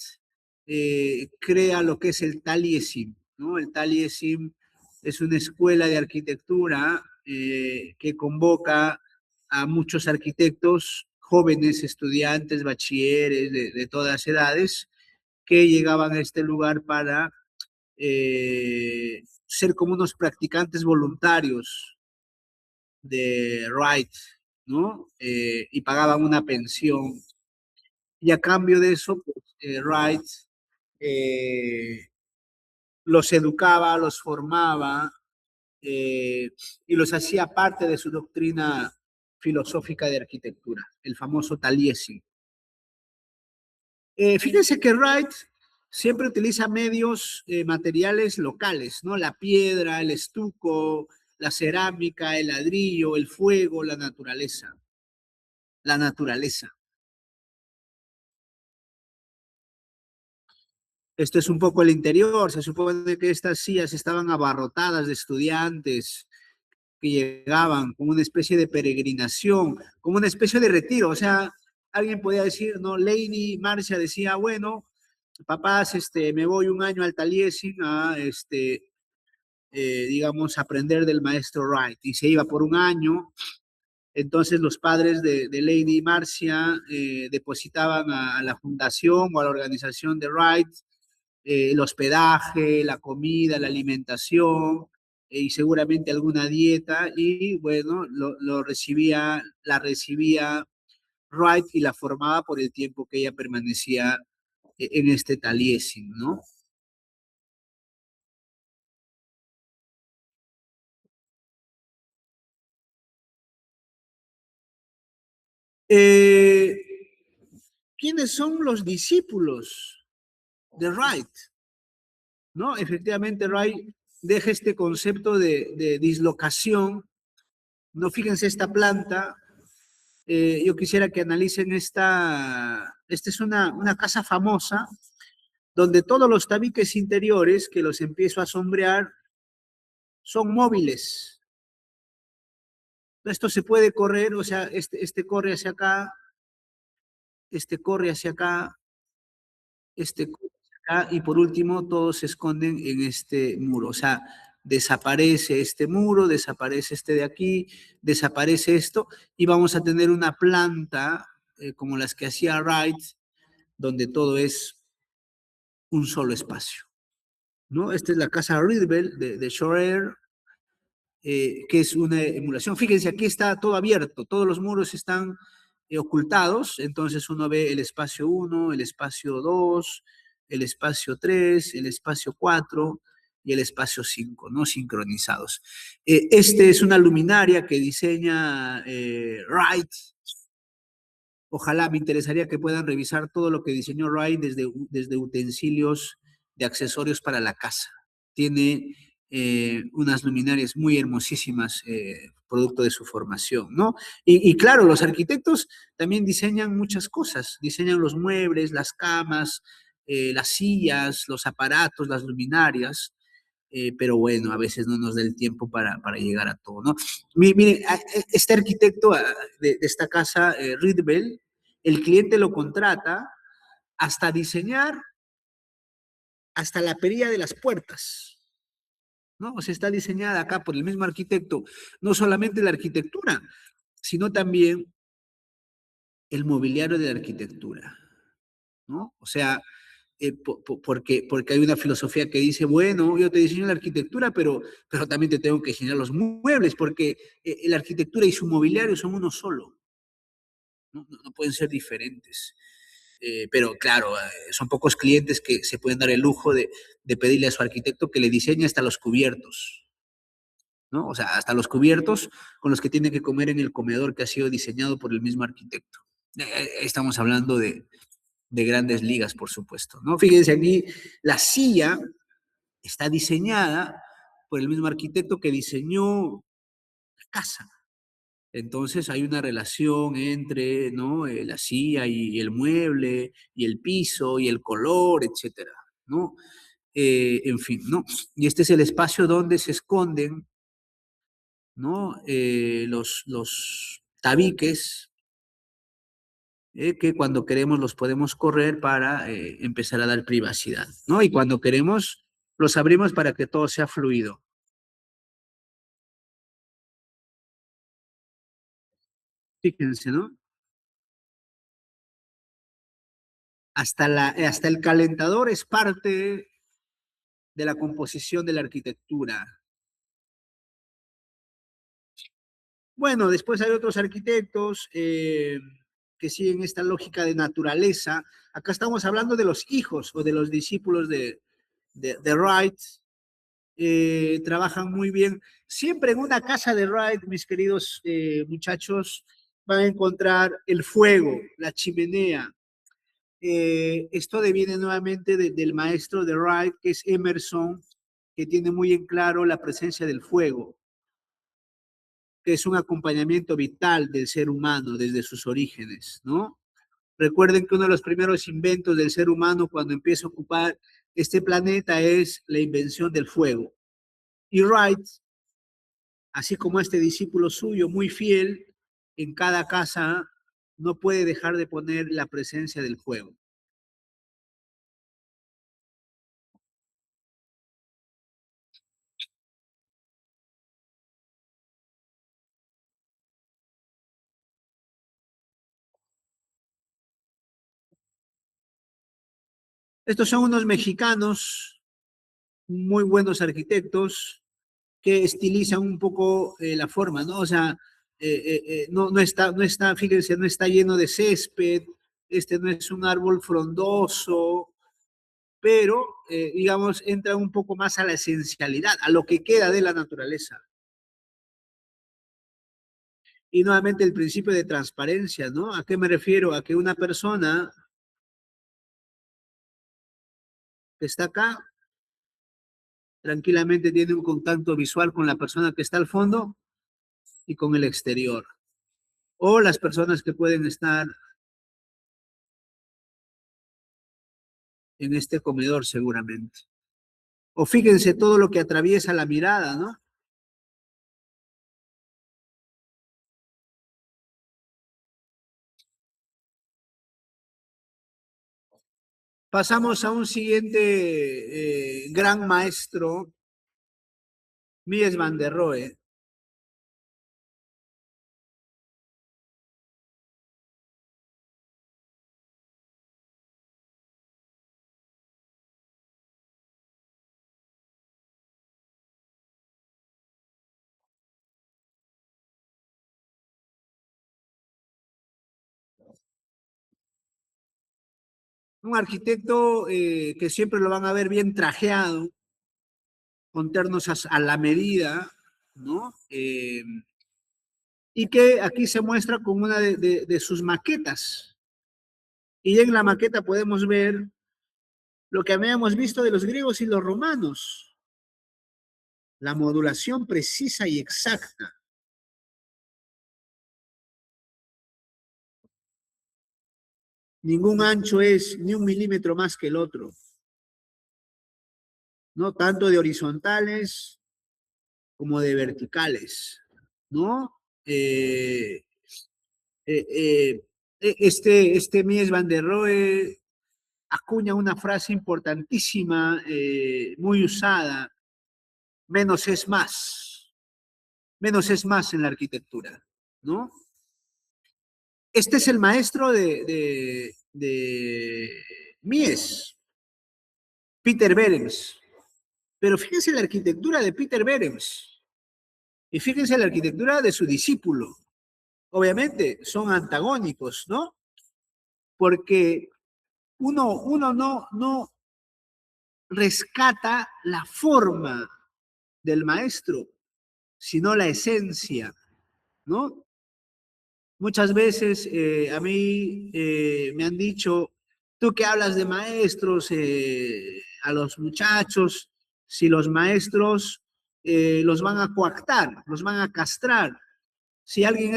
crea lo que es el Taliesin, ¿no? El Taliesin es una escuela de arquitectura que convoca a muchos arquitectos, jóvenes, estudiantes, bachilleres de todas edades, que llegaban a este lugar para ser como unos practicantes voluntarios de Wright, ¿no? Y pagaban una pensión. Y a cambio de eso, pues, Wright eh, los educaba, los formaba y los hacía parte de su doctrina filosófica de arquitectura, el famoso Taliesin. Fíjense que Wright siempre utiliza medios materiales locales, ¿no? La piedra, el estuco, la cerámica, el ladrillo, el fuego, la naturaleza. La naturaleza. Esto es un poco el interior. Se supone que estas sillas estaban abarrotadas de estudiantes que llegaban como una especie de peregrinación, como una especie de retiro. O sea, alguien podía decir, no, Lady Marcia decía, bueno, papás, me voy un año al Taliesin a, digamos, aprender del maestro Wright. Y se iba por un año Entonces los padres de Lady Marcia depositaban a la fundación o a la organización de Wright el hospedaje, la comida, la alimentación y seguramente alguna dieta y bueno, lo recibía, la recibía Wright y la formaba por el tiempo que ella permanecía en este Taliesin, ¿no? Eh, ¿Quiénes son los discípulos de Wright? ¿No? Efectivamente, Wright deja este concepto de dislocación. No, fíjense esta planta. Yo quisiera que analicen esta es una casa famosa donde todos los tabiques interiores que los empiezo a sombrear son móviles. Esto se puede correr, o sea, este corre hacia acá, este corre hacia acá, este corre hacia acá, y por último todos se esconden en este muro. O sea, desaparece este muro, desaparece este de aquí, desaparece esto, y vamos a tener una planta como las que hacía Wright, donde todo es un solo espacio, ¿no? Esta es la casa Ridwell de Schorer, que es una emulación. Fíjense, aquí está todo abierto, todos los muros están ocultados, entonces uno ve el espacio uno, el espacio 2, el espacio 3, el espacio 4 y el espacio 5, ¿no? Sincronizados. Este es una luminaria que diseña Wright. Ojalá, me interesaría que puedan revisar todo lo que diseñó Wright desde utensilios de accesorios para la casa. Tiene unas luminarias muy hermosísimas, producto de su formación, ¿no? Y claro, los arquitectos también diseñan muchas cosas, diseñan los muebles, las camas, las sillas, los aparatos, las luminarias, pero bueno, a veces no nos da el tiempo para llegar a todo, ¿no? Mire, este arquitecto de esta casa, Ridwell, el cliente lo contrata hasta diseñar hasta la perilla de las puertas, ¿no? O sea, está diseñada acá por el mismo arquitecto, no solamente la arquitectura, sino también el mobiliario de la arquitectura, ¿no? O sea, porque hay una filosofía que dice, bueno, yo te diseño la arquitectura, pero también te tengo que diseñar los muebles, porque la arquitectura y su mobiliario son uno solo, no pueden ser diferentes. Pero claro, son pocos clientes que se pueden dar el lujo de pedirle a su arquitecto que le diseñe hasta los cubiertos, ¿no? O sea, hasta los cubiertos con los que tiene que comer en el comedor que ha sido diseñado por el mismo arquitecto. Estamos hablando de grandes ligas, por supuesto, ¿no? Fíjense aquí, la silla está diseñada por el mismo arquitecto que diseñó la casa. Entonces hay una relación entre, ¿no? La silla y el mueble, y el piso, y el color, etcétera, ¿no? En fin, ¿no? Y este es el espacio donde se esconden, ¿no? Los tabiques, que cuando queremos los podemos correr para empezar a dar privacidad, ¿no? Y cuando queremos los abrimos para que todo sea fluido. Fíjense, ¿no? Hasta el calentador es parte de la composición de la arquitectura. Bueno, después hay otros arquitectos que siguen esta lógica de naturaleza. Acá estamos hablando de los hijos o de los discípulos de Wright. Trabajan muy bien. Siempre en una casa de Wright, mis queridos muchachos, van a encontrar el fuego, la chimenea. Esto deviene nuevamente del maestro de Wright, que es Emerson, que tiene muy en claro la presencia del fuego, que es un acompañamiento vital del ser humano desde sus orígenes, ¿no? Recuerden que uno de los primeros inventos del ser humano cuando empieza a ocupar este planeta es la invención del fuego. Y Wright, así como este discípulo suyo muy fiel, en cada casa no puede dejar de poner la presencia del fuego. Estos son unos mexicanos, muy buenos arquitectos, que estilizan un poco la forma, ¿no? O sea, no está, fíjense, no está lleno de césped, este no es un árbol frondoso, pero, digamos, entra un poco más a la esencialidad, a lo que queda de la naturaleza. Y nuevamente el principio de transparencia, ¿no? ¿A qué me refiero? A que una persona que está acá tranquilamente tiene un contacto visual con la persona que está al fondo y con el exterior. O las personas que pueden estar en este comedor seguramente. O fíjense todo lo que atraviesa la mirada, ¿no? Pasamos a un siguiente gran maestro, Mies van der Rohe. Un arquitecto que siempre lo van a ver bien trajeado, con ternos a la medida, ¿no? Y que aquí se muestra con una de sus maquetas. Y en la maqueta podemos ver lo que habíamos visto de los griegos y los romanos, la modulación precisa y exacta. Ningún ancho es ni un milímetro más que el otro, ¿no? Tanto de horizontales como de verticales, ¿no? Eh, eh, este Mies van der Rohe acuña una frase importantísima, muy usada: menos es más, menos es más en la arquitectura, ¿no? Este es el maestro de Mies, Peter Behrens. Pero fíjense la arquitectura de Peter Behrens y fíjense la arquitectura de su discípulo. Obviamente son antagónicos, ¿no? Porque uno no rescata la forma del maestro, sino la esencia, ¿no? Muchas veces a mí me han dicho, tú que hablas de maestros, a los muchachos, si los maestros los van a coactar, los van a castrar. Si alguien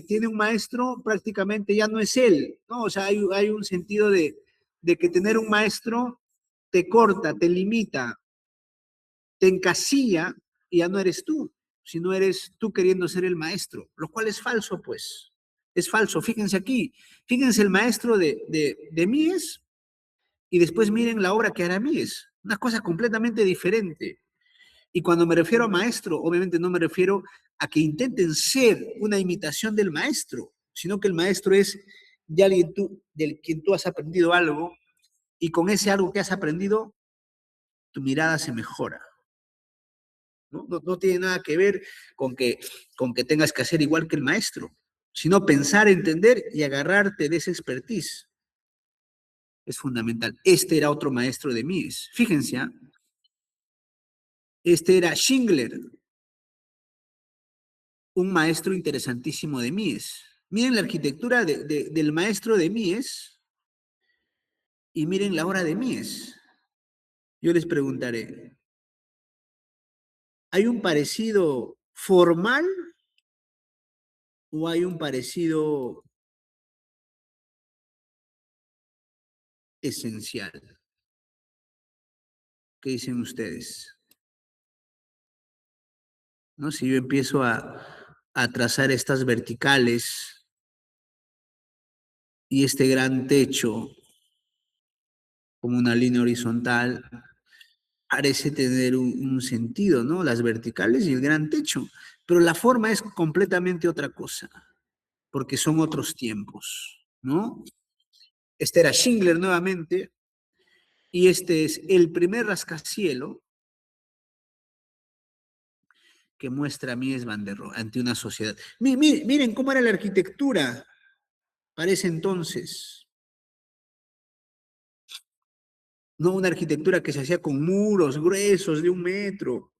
tiene un maestro, prácticamente ya no es él, ¿no? O sea, hay un sentido de que tener un maestro te corta, te limita, te encasilla y ya no eres tú, sino eres tú queriendo ser el maestro, lo cual es falso, pues. Es falso. Fíjense aquí, fíjense el maestro de Mies y después miren la obra que hará Mies. Una cosa completamente diferente. Y cuando me refiero a maestro, obviamente no me refiero a que intenten ser una imitación del maestro, sino que el maestro es de alguien del quien tú has aprendido algo y con ese algo que has aprendido, tu mirada se mejora. No tiene nada que ver con que tengas que hacer igual que el maestro, sino pensar, entender y agarrarte de esa expertise. Es fundamental. Este era otro maestro de Mies. Fíjense, ¿eh? Este era Schindler, un maestro interesantísimo de Mies. Miren la arquitectura del maestro de Mies y miren la obra de Mies. Yo les preguntaré, ¿hay un parecido formal o hay un parecido esencial? ¿Qué dicen ustedes? ¿No? Si yo empiezo a trazar estas verticales y este gran techo como una línea horizontal, parece tener un sentido, ¿no? Las verticales y el gran techo, pero la forma es completamente otra cosa, porque son otros tiempos, ¿no? Este era Schindler nuevamente, Y este es el primer rascacielos que muestra Mies van der Rohe ante una sociedad. Miren cómo era la arquitectura para ese entonces. No una arquitectura que se hacía con muros gruesos de 1 metro.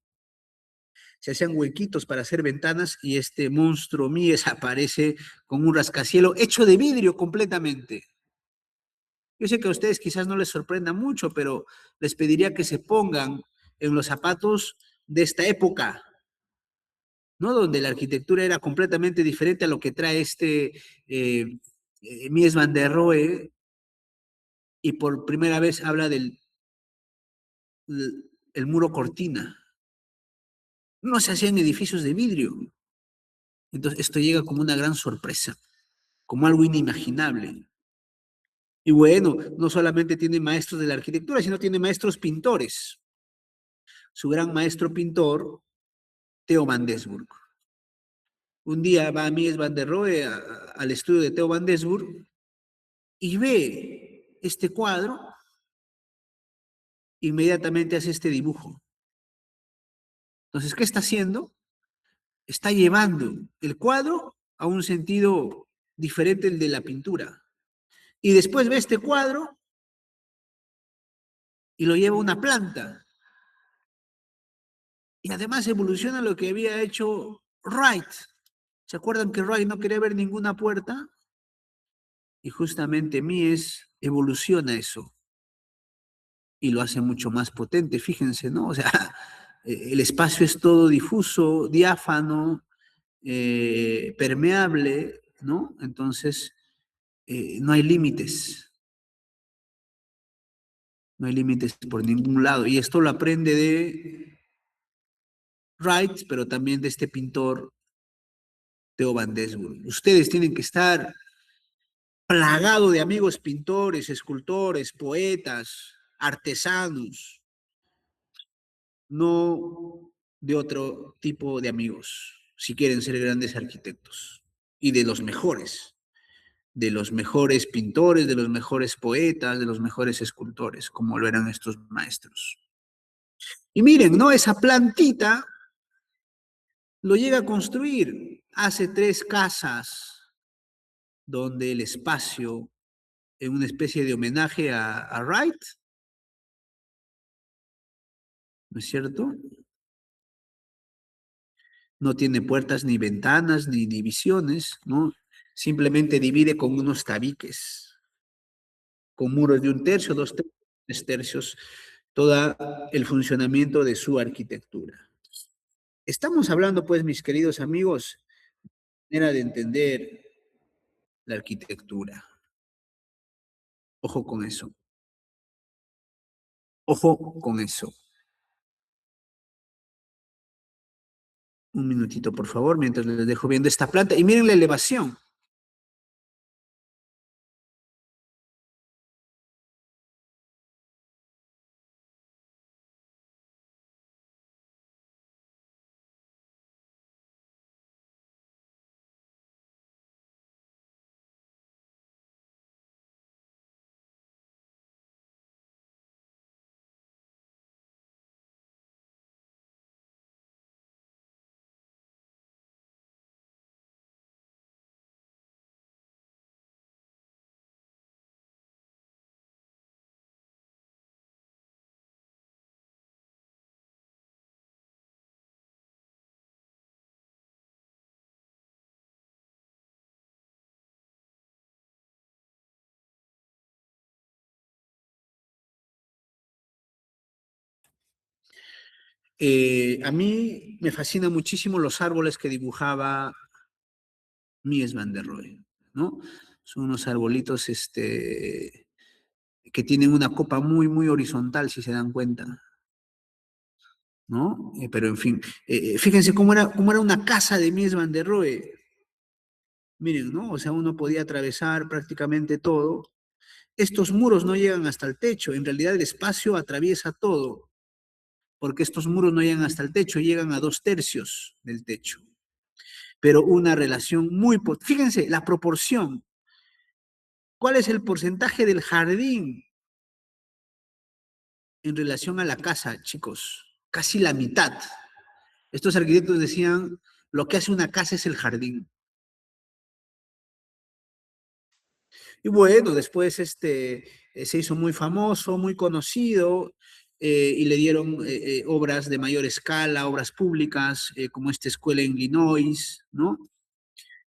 Se hacían huequitos para hacer ventanas y este monstruo Mies aparece con un rascacielos hecho de vidrio completamente. Yo sé que a ustedes quizás no les sorprenda mucho, pero les pediría que se pongan en los zapatos de esta época, ¿no? Donde la arquitectura era completamente diferente a lo que trae Mies van der Rohe y por primera vez habla del el muro cortina. No se hacían edificios de vidrio. Entonces esto llega como una gran sorpresa, como algo inimaginable. Y bueno, no solamente tiene maestros de la arquitectura, sino tiene maestros pintores. Su gran maestro pintor, Theo van Desburg. Un día va a Mies van der Rohe al estudio de Theo van Desburg y ve este cuadro, inmediatamente hace este dibujo. Entonces, ¿qué está haciendo? Está llevando el cuadro a un sentido diferente del de la pintura. Y después ve este cuadro y lo lleva a una planta. Y además evoluciona lo que había hecho Wright. ¿Se acuerdan que Wright no quería ver ninguna puerta? Y justamente Mies evoluciona eso y lo hace mucho más potente, fíjense, ¿no? O sea, el espacio es todo difuso, diáfano, permeable, ¿no? Entonces, no hay límites, no hay límites por ningún lado. Y esto lo aprende de Wright, pero también de este pintor Theo van Desburg. Ustedes tienen que estar plagado de amigos pintores, escultores, poetas, artesanos, no de otro tipo de amigos, si quieren ser grandes arquitectos, y de los mejores pintores, de los mejores poetas, de los mejores escultores, como lo eran estos maestros. Y miren, ¿no? Esa plantita lo llega a construir, hace 3 casas, donde el espacio, en una especie de homenaje a Wright, ¿no es cierto? No tiene puertas ni ventanas ni divisiones, ¿no? Simplemente divide con unos tabiques, con muros de 1 tercio, 2 tercios, 3 tercios, todo el funcionamiento de su arquitectura. Estamos hablando, pues, mis queridos amigos, manera de entender la arquitectura. Ojo con eso. Ojo con eso. Un minutito, por favor, mientras les dejo viendo esta planta. Y miren la elevación. A mí me fascinan muchísimo los árboles que dibujaba Mies van der Rohe, ¿no? Son unos arbolitos que tienen una copa muy, muy horizontal, si se dan cuenta, ¿no? Pero en fin, fíjense cómo era una casa de Mies van der Rohe. Miren, ¿no? O sea, uno podía atravesar prácticamente todo. Estos muros no llegan hasta el techo, en realidad el espacio atraviesa todo, porque estos muros no llegan hasta el techo, llegan a 2 tercios del techo. Pero una relación muy... Fíjense, la proporción. ¿Cuál es el porcentaje del jardín en relación a la casa, chicos. Casi la mitad. Estos arquitectos decían, lo que hace una casa es el jardín. Y bueno, después se hizo muy famoso, muy conocido, y le dieron obras de mayor escala, obras públicas, como esta escuela en Illinois, ¿no?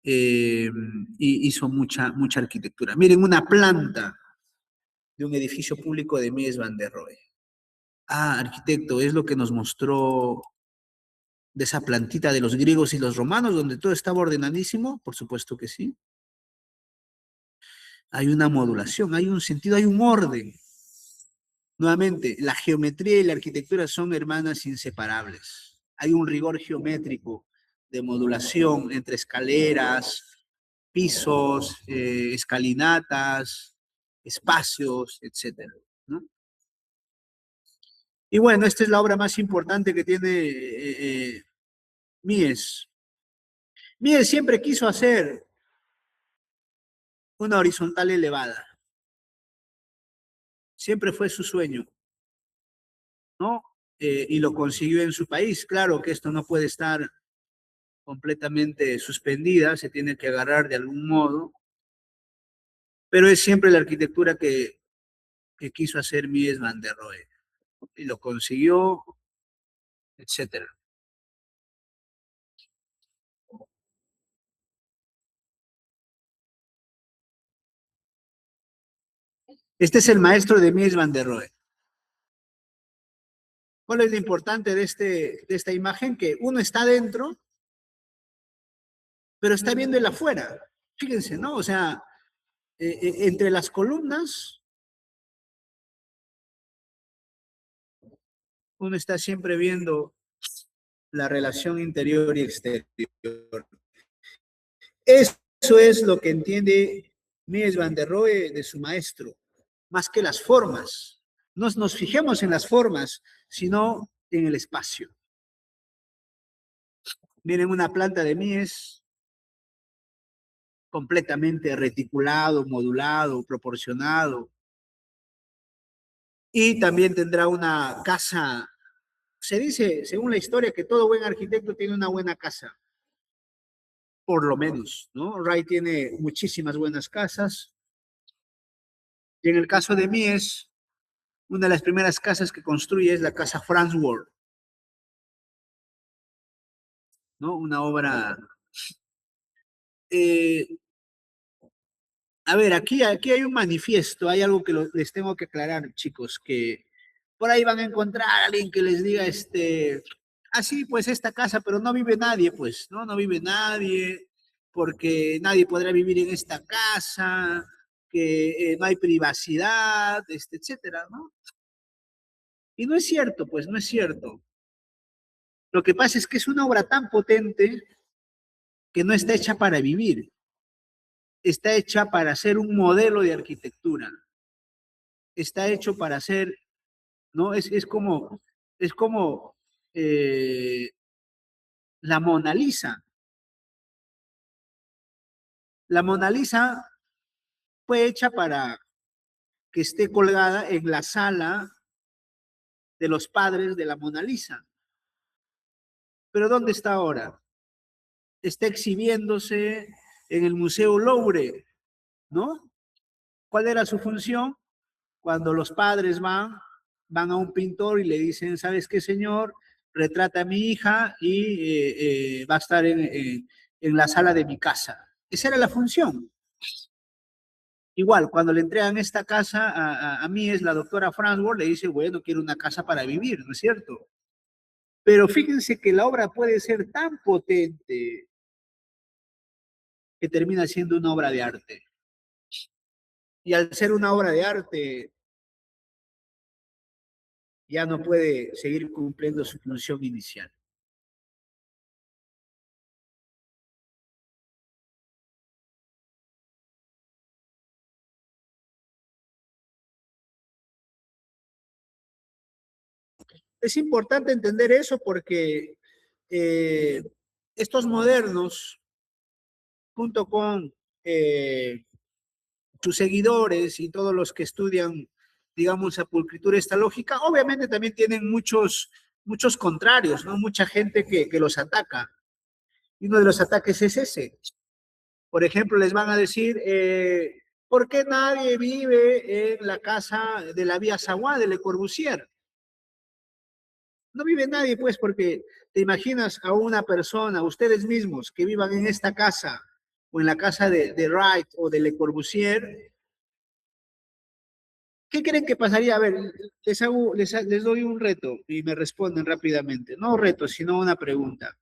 Eh, y hizo mucha arquitectura. Miren, una planta de un edificio público de Mies van der Rohe. Ah, arquitecto, es lo que nos mostró de esa plantita de los griegos y los romanos, donde todo estaba ordenadísimo, por supuesto que sí. Hay una modulación, hay un sentido, hay un orden. Nuevamente, la geometría y la arquitectura son hermanas inseparables. Hay un rigor geométrico de modulación entre escaleras, pisos, escalinatas, espacios, etcétera, ¿no? Y bueno, esta es la obra más importante que tiene Mies. Mies siempre quiso hacer una horizontal elevada. Siempre fue su sueño, ¿no? Y lo consiguió en su país. Claro que esto no puede estar completamente suspendida, se tiene que agarrar de algún modo, pero es siempre la arquitectura que quiso hacer Mies van der Rohe, y lo consiguió, etcétera. Este es el maestro de Mies van der Rohe. ¿Cuál es lo importante de esta imagen? Que uno está dentro, pero está viendo el afuera. Fíjense, ¿no? O sea, entre las columnas, uno está siempre viendo la relación interior y exterior. Eso es lo que entiende Mies van der Rohe de su maestro, más que las formas. No nos fijemos en las formas, sino en el espacio. Miren una planta de Mies completamente reticulado, modulado, proporcionado. Y también tendrá una casa. Se dice, según la historia, que todo buen arquitecto tiene una buena casa, por lo menos, ¿no? Wright tiene muchísimas buenas casas. Y en el caso de Mies, una de las primeras casas que construye es la casa Farnsworth, ¿no? Una obra. Eh, a ver, aquí hay un manifiesto, hay algo que les tengo que aclarar, chicos, que por ahí van a encontrar a alguien que les diga, así pues esta casa, pero no vive nadie, pues, ¿no? No vive nadie, porque nadie podrá vivir en esta casa, que no hay privacidad, etcétera, ¿no? Y no es cierto, pues, no es cierto. Lo que pasa es que es una obra tan potente que no está hecha para vivir, está hecha para ser un modelo de arquitectura, está hecho para ser, ¿no? Es como eh, la Mona Lisa. La Mona Lisa fue hecha para que esté colgada en la sala de los padres de la Mona Lisa. Pero ¿dónde está ahora? Está exhibiéndose en el Museo Louvre, ¿no? ¿Cuál era su función? Cuando los padres van a un pintor y le dicen, ¿sabes qué, señor? Retrata a mi hija y va a estar en la sala de mi casa. Esa era la función. Igual, cuando le entregan esta casa a mí, es la doctora Farnsworth, le dice, bueno, quiero una casa para vivir, ¿no es cierto? Pero fíjense que la obra puede ser tan potente que termina siendo una obra de arte. Y al ser una obra de arte, ya no puede seguir cumpliendo su función inicial. Es importante entender eso porque eh, estos modernos, junto con sus seguidores y todos los que estudian digamos, a pulcritura esta lógica. Obviamente también tienen muchos contrarios, ¿no? Mucha gente que los ataca. Y uno de los ataques es ese. Por ejemplo, les van a decir, ¿por qué nadie vive en la casa de la vía Zaguá de Le Corbusier? No vive nadie, pues, porque te imaginas a una persona, ustedes mismos, que vivan en esta casa o en la casa de Wright o de Le Corbusier. ¿Qué creen que pasaría? A ver, les doy un reto y me responden rápidamente. No un reto, sino una pregunta.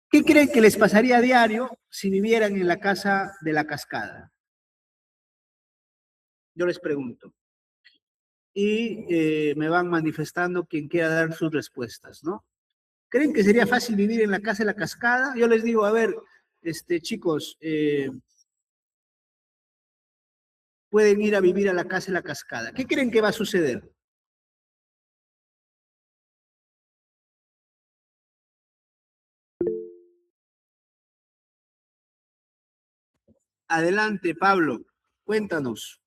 ¿Qué creen que les pasaría a diario si vivieran en la casa de la cascada? Yo les pregunto. Y me van manifestando quien quiera dar sus respuestas, ¿no? ¿Creen que sería fácil vivir en la casa de la cascada? Yo les digo, a ver, chicos, pueden ir a vivir a la casa de la cascada. ¿Qué creen que va a suceder? Adelante, Pablo, cuéntanos.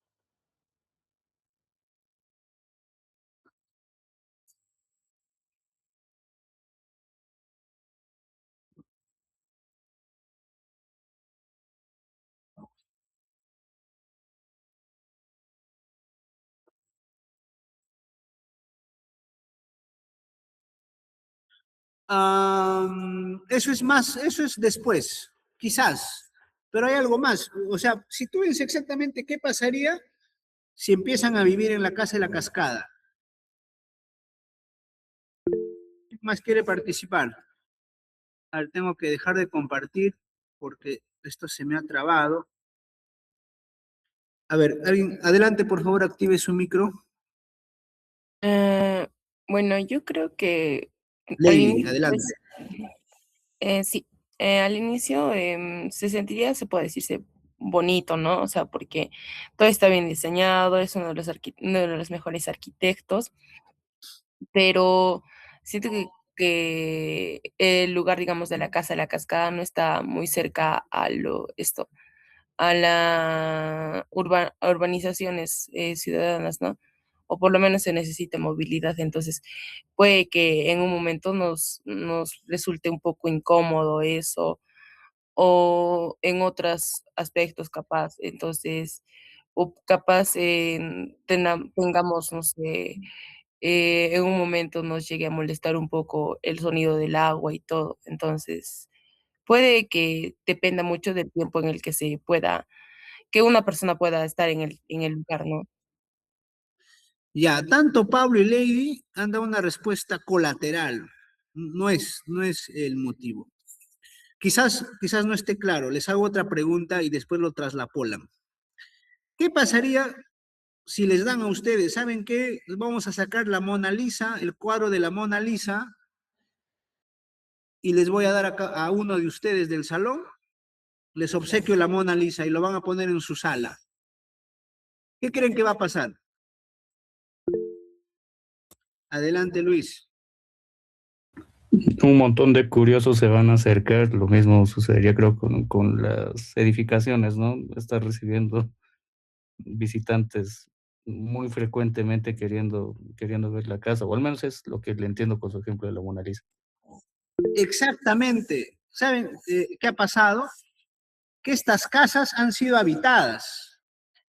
Eso es después, quizás, pero hay algo más. O sea, si tú ves exactamente qué pasaría si empiezan a vivir en la casa de la cascada. ¿Quién más quiere participar? A ver, tengo que dejar de compartir porque esto se me ha trabado. A ver, alguien, adelante, por favor, active su micro. Eh, bueno, yo creo que al Lady, inicio, adelante. pues, sí, al inicio se sentiría, se puede decirse, bonito, ¿no? O sea, porque todo está bien diseñado, es uno de los mejores arquitectos, pero siento que el lugar, digamos, de la casa de la cascada no está muy cerca a la a urbanizaciones ciudadanas, ¿no? O por lo menos se necesita movilidad, entonces puede que en un momento nos resulte un poco incómodo eso, o en otros aspectos capaz, entonces, o capaz tengamos, no sé, en un momento nos llegue a molestar un poco el sonido del agua y todo, entonces puede que dependa mucho del tiempo en el que se pueda que una persona pueda estar en el lugar, ¿no? Ya, tanto Pablo y Lady han dado una respuesta colateral. No es el motivo. Quizás no esté claro. Les hago otra pregunta y después lo traslapolan. ¿Qué pasaría si les dan a ustedes, ¿saben qué? Vamos a sacar la Mona Lisa, el cuadro de la Mona Lisa, y les voy a dar a uno de ustedes del salón, les obsequio la Mona Lisa y lo van a poner en su sala. ¿Qué creen que va a pasar? Adelante, Luis. Un montón de curiosos se van a acercar, lo mismo sucedería creo con las edificaciones, ¿no? Estar recibiendo visitantes muy frecuentemente queriendo ver la casa, o al menos es lo que le entiendo con su ejemplo de la Mona Lisa. Exactamente. ¿Saben qué ha pasado? Que estas casas han sido habitadas.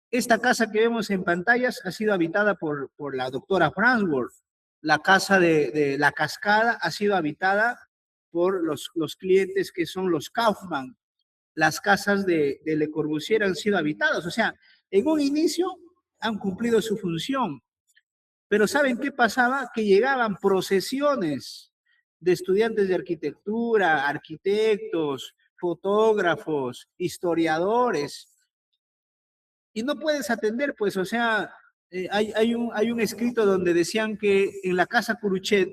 Esta casa que vemos en pantallas ha sido habitada por la doctora Farnsworth. La casa de la cascada ha sido habitada por los clientes que son los Kaufman. Las casas de Le Corbusier han sido habitadas. O sea, en un inicio han cumplido su función. Pero ¿saben qué pasaba? Que llegaban procesiones de estudiantes de arquitectura, arquitectos, fotógrafos, historiadores, y no puedes atender, pues, o sea, hay un escrito donde decían que en la casa Curuchet,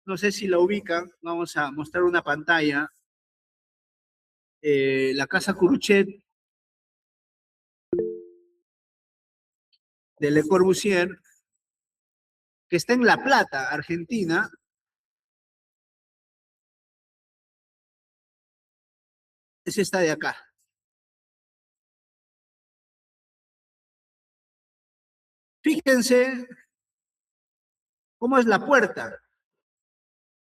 no sé si la ubican, vamos a mostrar una pantalla, la casa Curuchet de Le Corbusier, que está en La Plata, Argentina, es esta de acá. Fíjense cómo es la puerta.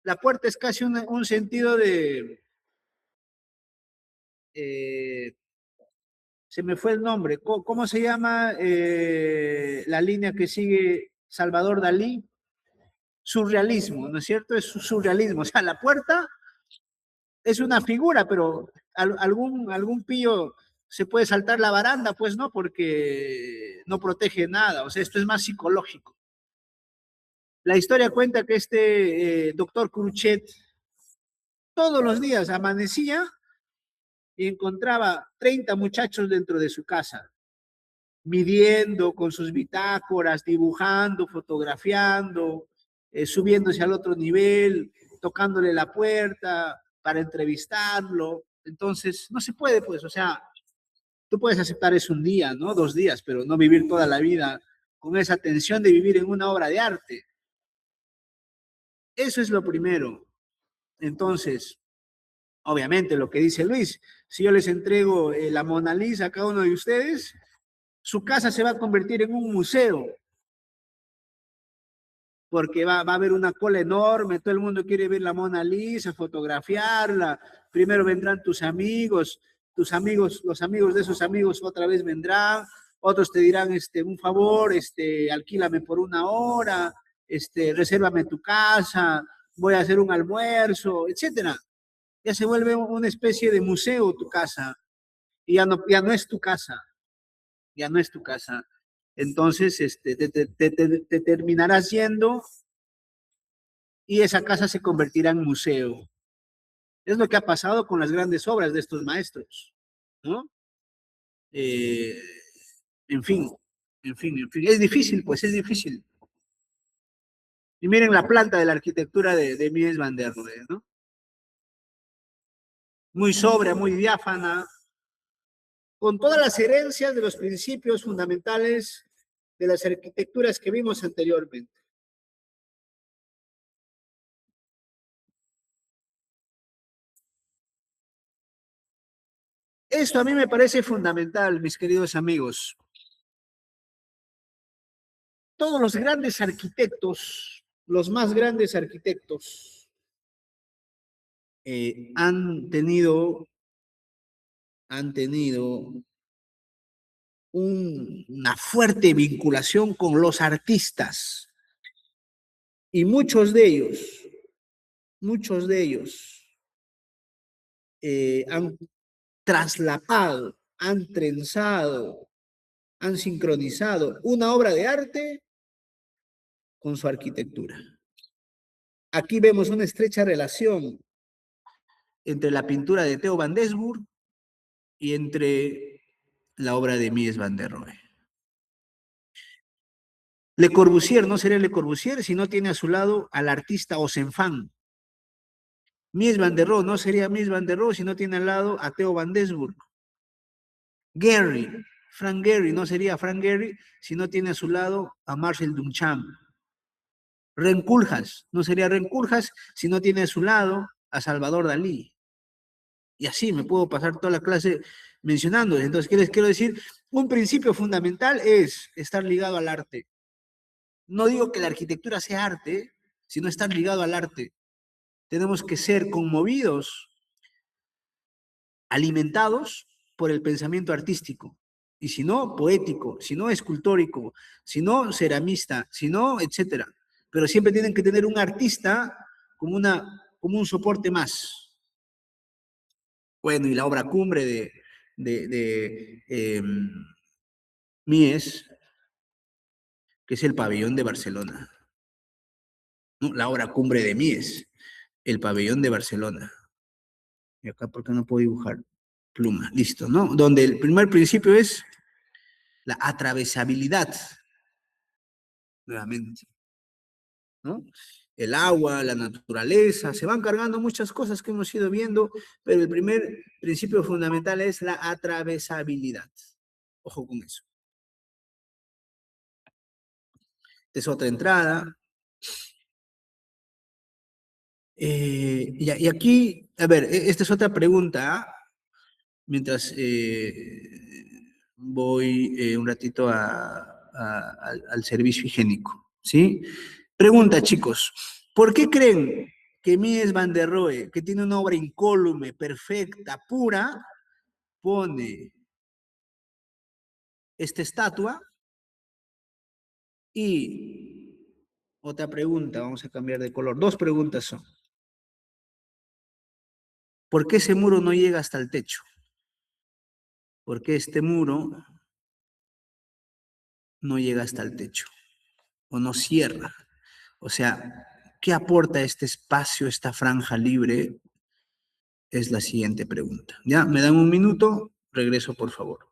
La puerta es casi un sentido de... se me fue el nombre. ¿Cómo se llama la línea que sigue Salvador Dalí? Surrealismo, ¿no es cierto? Es surrealismo. O sea, la puerta es una figura, pero algún pillo se puede saltar la baranda, pues no, porque no protege nada. O sea, esto es más psicológico. La historia cuenta que este doctor Cruchet todos los días amanecía y encontraba 30 muchachos dentro de su casa, midiendo con sus bitácoras, dibujando, fotografiando, subiéndose al otro nivel, tocándole la puerta para entrevistarlo. Entonces, no se puede, pues, o sea, tú puedes aceptar eso un día, ¿no? 2 días, pero no vivir toda la vida con esa tensión de vivir en una obra de arte. Eso es lo primero. Entonces, obviamente, lo que dice Luis, si yo les entrego la Mona Lisa a cada uno de ustedes, su casa se va a convertir en un museo, porque va a haber una cola enorme, todo el mundo quiere ver la Mona Lisa, fotografiarla, primero vendrán tus amigos, los amigos de esos amigos otra vez vendrán, otros te dirán, un favor, alquílame por 1 hora, resérvame tu casa, voy a hacer un almuerzo, etcétera. Ya se vuelve una especie de museo tu casa, y ya no es tu casa, ya no es tu casa. Entonces, te terminarás yendo y esa casa se convertirá en museo. Es lo que ha pasado con las grandes obras de estos maestros, ¿no? Eh, en fin, en fin. Es difícil, pues es difícil. Y miren la planta de la arquitectura de Mies van der Rohe, ¿no? Muy sobria, muy diáfana, con todas las herencias de los principios fundamentales de las arquitecturas que vimos anteriormente. Esto a mí me parece fundamental, mis queridos amigos. Todos los grandes arquitectos, los más grandes arquitectos, han tenido una fuerte vinculación con los artistas. Y muchos de ellos han traslapado, han trenzado, han sincronizado una obra de arte con su arquitectura. Aquí vemos una estrecha relación entre la pintura de Theo van Doesburg y entre la obra de Mies van der Rohe. Le Corbusier no sería Le Corbusier si no tiene a su lado al artista Ozenfant. Mies van der Rohe no sería Mies van der Rohe si no tiene al lado a Theo van Doesburg. Frank Gehry no sería Frank Gehry si no tiene a su lado a Marcel Duchamp. Renkulhas no sería Renkulhas si no tiene a su lado a Salvador Dalí. Y así me puedo pasar toda la clase mencionando. Entonces, ¿qué les quiero decir? Un principio fundamental es estar ligado al arte. No digo que la arquitectura sea arte, sino estar ligado al arte. Tenemos que ser conmovidos, alimentados por el pensamiento artístico. Y si no, poético, si no, escultórico, si no, ceramista, si no, etcétera. Pero siempre tienen que tener un artista como un soporte más. Bueno, y la obra cumbre de Mies, que es el pabellón de Barcelona. ¿No? La obra cumbre de Mies, el pabellón de Barcelona. Y acá, ¿por qué no puedo dibujar? Pluma, listo, ¿no? Donde el primer principio es la atravesabilidad, nuevamente, ¿no? El agua, la naturaleza, se van cargando muchas cosas que hemos ido viendo, pero el primer principio fundamental es la atravesabilidad. Ojo con eso. Esta es otra entrada. Y aquí, a ver, esta es otra pregunta, mientras voy un ratito a al servicio higiénico, ¿sí? Pregunta, chicos, ¿por qué creen que Mies van der Rohe, que tiene una obra incólume, perfecta, pura, pone esta estatua? Y otra pregunta, vamos a cambiar de color. Dos preguntas son. ¿Por qué ese muro no llega hasta el techo? ¿Por qué este muro no llega hasta el techo? ¿O no cierra? O sea, ¿qué aporta este espacio, esta franja libre? Es la siguiente pregunta. ¿Ya? ¿Me dan un minuto? Regreso, por favor.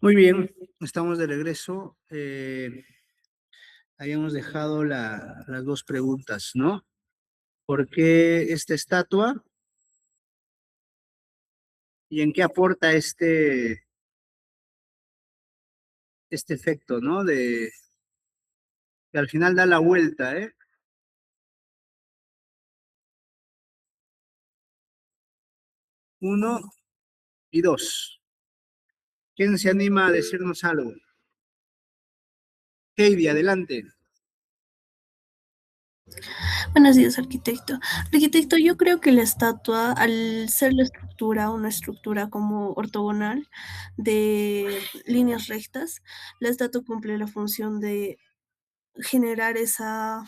Muy bien, estamos de regreso. Habíamos dejado las dos preguntas, ¿no? ¿Por qué esta estatua y en qué aporta este efecto, ¿no? Que al final da la vuelta, ¿eh? Uno y dos. ¿Quién se anima a decirnos algo? Heidi, adelante. Buenos días, arquitecto. Arquitecto, yo creo que la estatua, al ser la estructura, una estructura como ortogonal de líneas rectas, la estatua cumple la función de generar esa,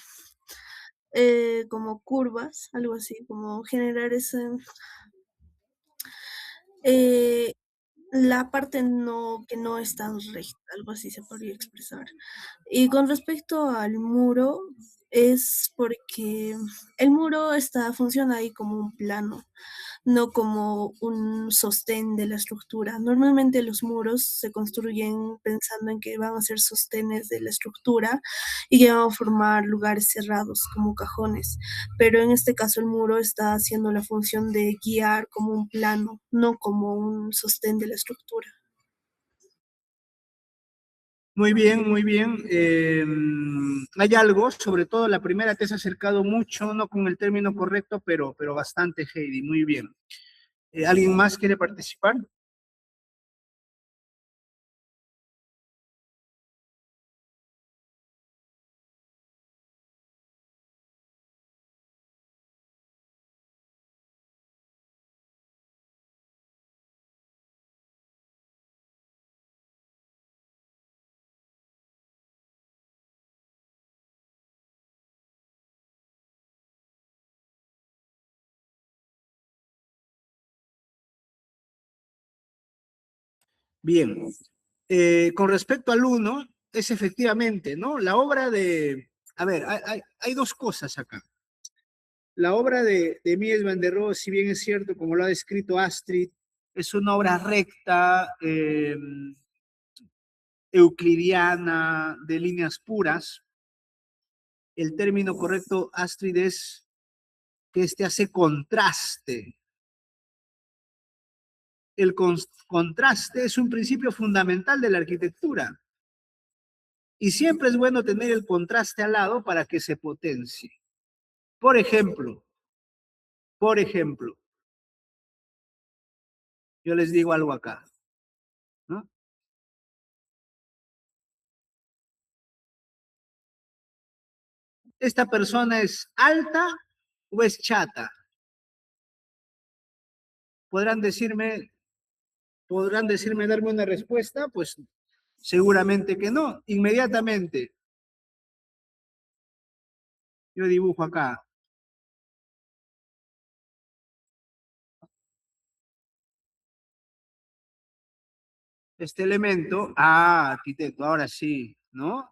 como curvas, algo así, como generar esa, eh, la parte no, que no es tan recta, algo así se podría expresar. Y con respecto al muro, es porque el muro funciona ahí como un plano, no como un sostén de la estructura. Normalmente los muros se construyen pensando en que van a ser sostenes de la estructura y que van a formar lugares cerrados como cajones, pero en este caso el muro está haciendo la función de guiar como un plano, no como un sostén de la estructura. Muy bien, muy bien. Hay algo, sobre todo la primera te has acercado mucho, no con el término correcto, pero bastante, Heidi. Muy bien. ¿Alguien más quiere participar? Bien. Con respecto al uno, es efectivamente, ¿no? La obra de... A ver, hay dos cosas acá. La obra de Mies van der Rohe, si bien es cierto, como lo ha descrito Astrid, es una obra recta, euclidiana, de líneas puras. El término correcto, Astrid, es que este hace contraste. El contraste es un principio fundamental de la arquitectura. Y siempre es bueno tener el contraste al lado para que se potencie. Por ejemplo, yo les digo algo acá, ¿no? ¿Esta persona es alta o es chata? ¿Podrán decirme, darme una respuesta? Pues seguramente que no. Inmediatamente, yo dibujo acá. Este elemento, arquitecto, ahora sí, ¿no?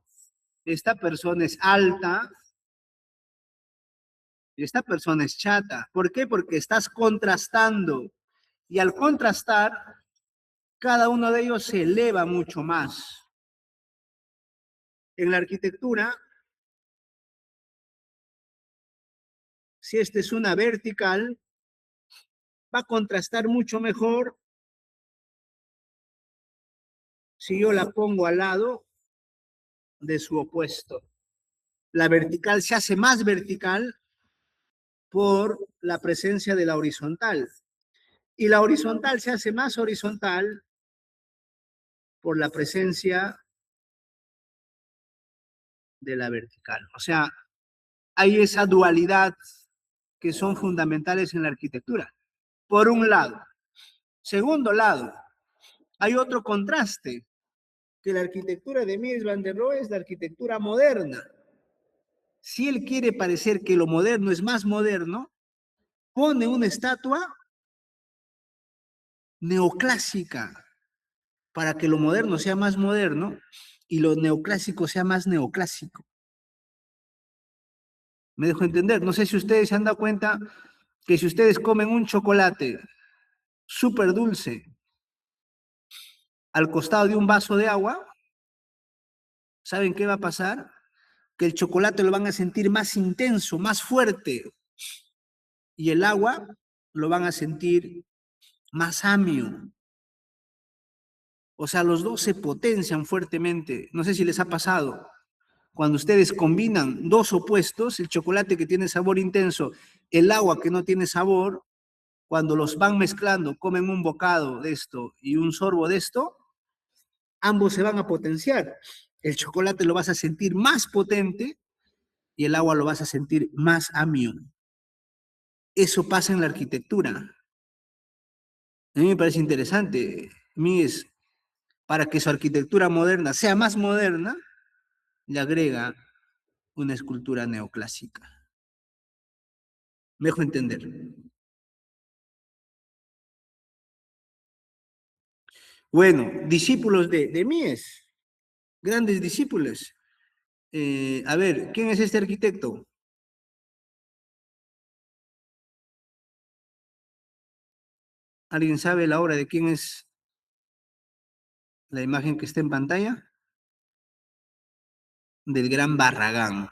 Esta persona es alta y esta persona es chata. ¿Por qué? Porque estás contrastando. Y al contrastar, cada uno de ellos se eleva mucho más. En la arquitectura, si esta es una vertical, va a contrastar mucho mejor si yo la pongo al lado de su opuesto. La vertical se hace más vertical por la presencia de la horizontal. Y la horizontal se hace más horizontal por la presencia de la vertical. O sea, hay esa dualidad que son fundamentales en la arquitectura. Por un lado. Segundo lado, hay otro contraste, que la arquitectura de Mies van der Rohe es la arquitectura moderna. Si él quiere parecer que lo moderno es más moderno, pone una estatua neoclásica para que lo moderno sea más moderno y lo neoclásico sea más neoclásico. Me dejo entender. No sé si ustedes se han dado cuenta que si ustedes comen un chocolate súper dulce, al costado de un vaso de agua, ¿saben qué va a pasar? Que el chocolate lo van a sentir más intenso, más fuerte, y el agua lo van a sentir más amio. O sea, los dos se potencian fuertemente. No sé si les ha pasado. Cuando ustedes combinan dos opuestos, el chocolate que tiene sabor intenso, el agua que no tiene sabor, cuando los van mezclando, comen un bocado de esto y un sorbo de esto, ambos se van a potenciar. El chocolate lo vas a sentir más potente y el agua lo vas a sentir más amio. Eso pasa en la arquitectura. A mí me parece interesante. A mí es, para que su arquitectura moderna sea más moderna, le agrega una escultura neoclásica. Me dejo entender. Bueno, discípulos de Mies, grandes discípulos. A ver, ¿quién es este arquitecto? ¿Alguien sabe la obra de quién es la imagen que está en pantalla? Del gran Barragán.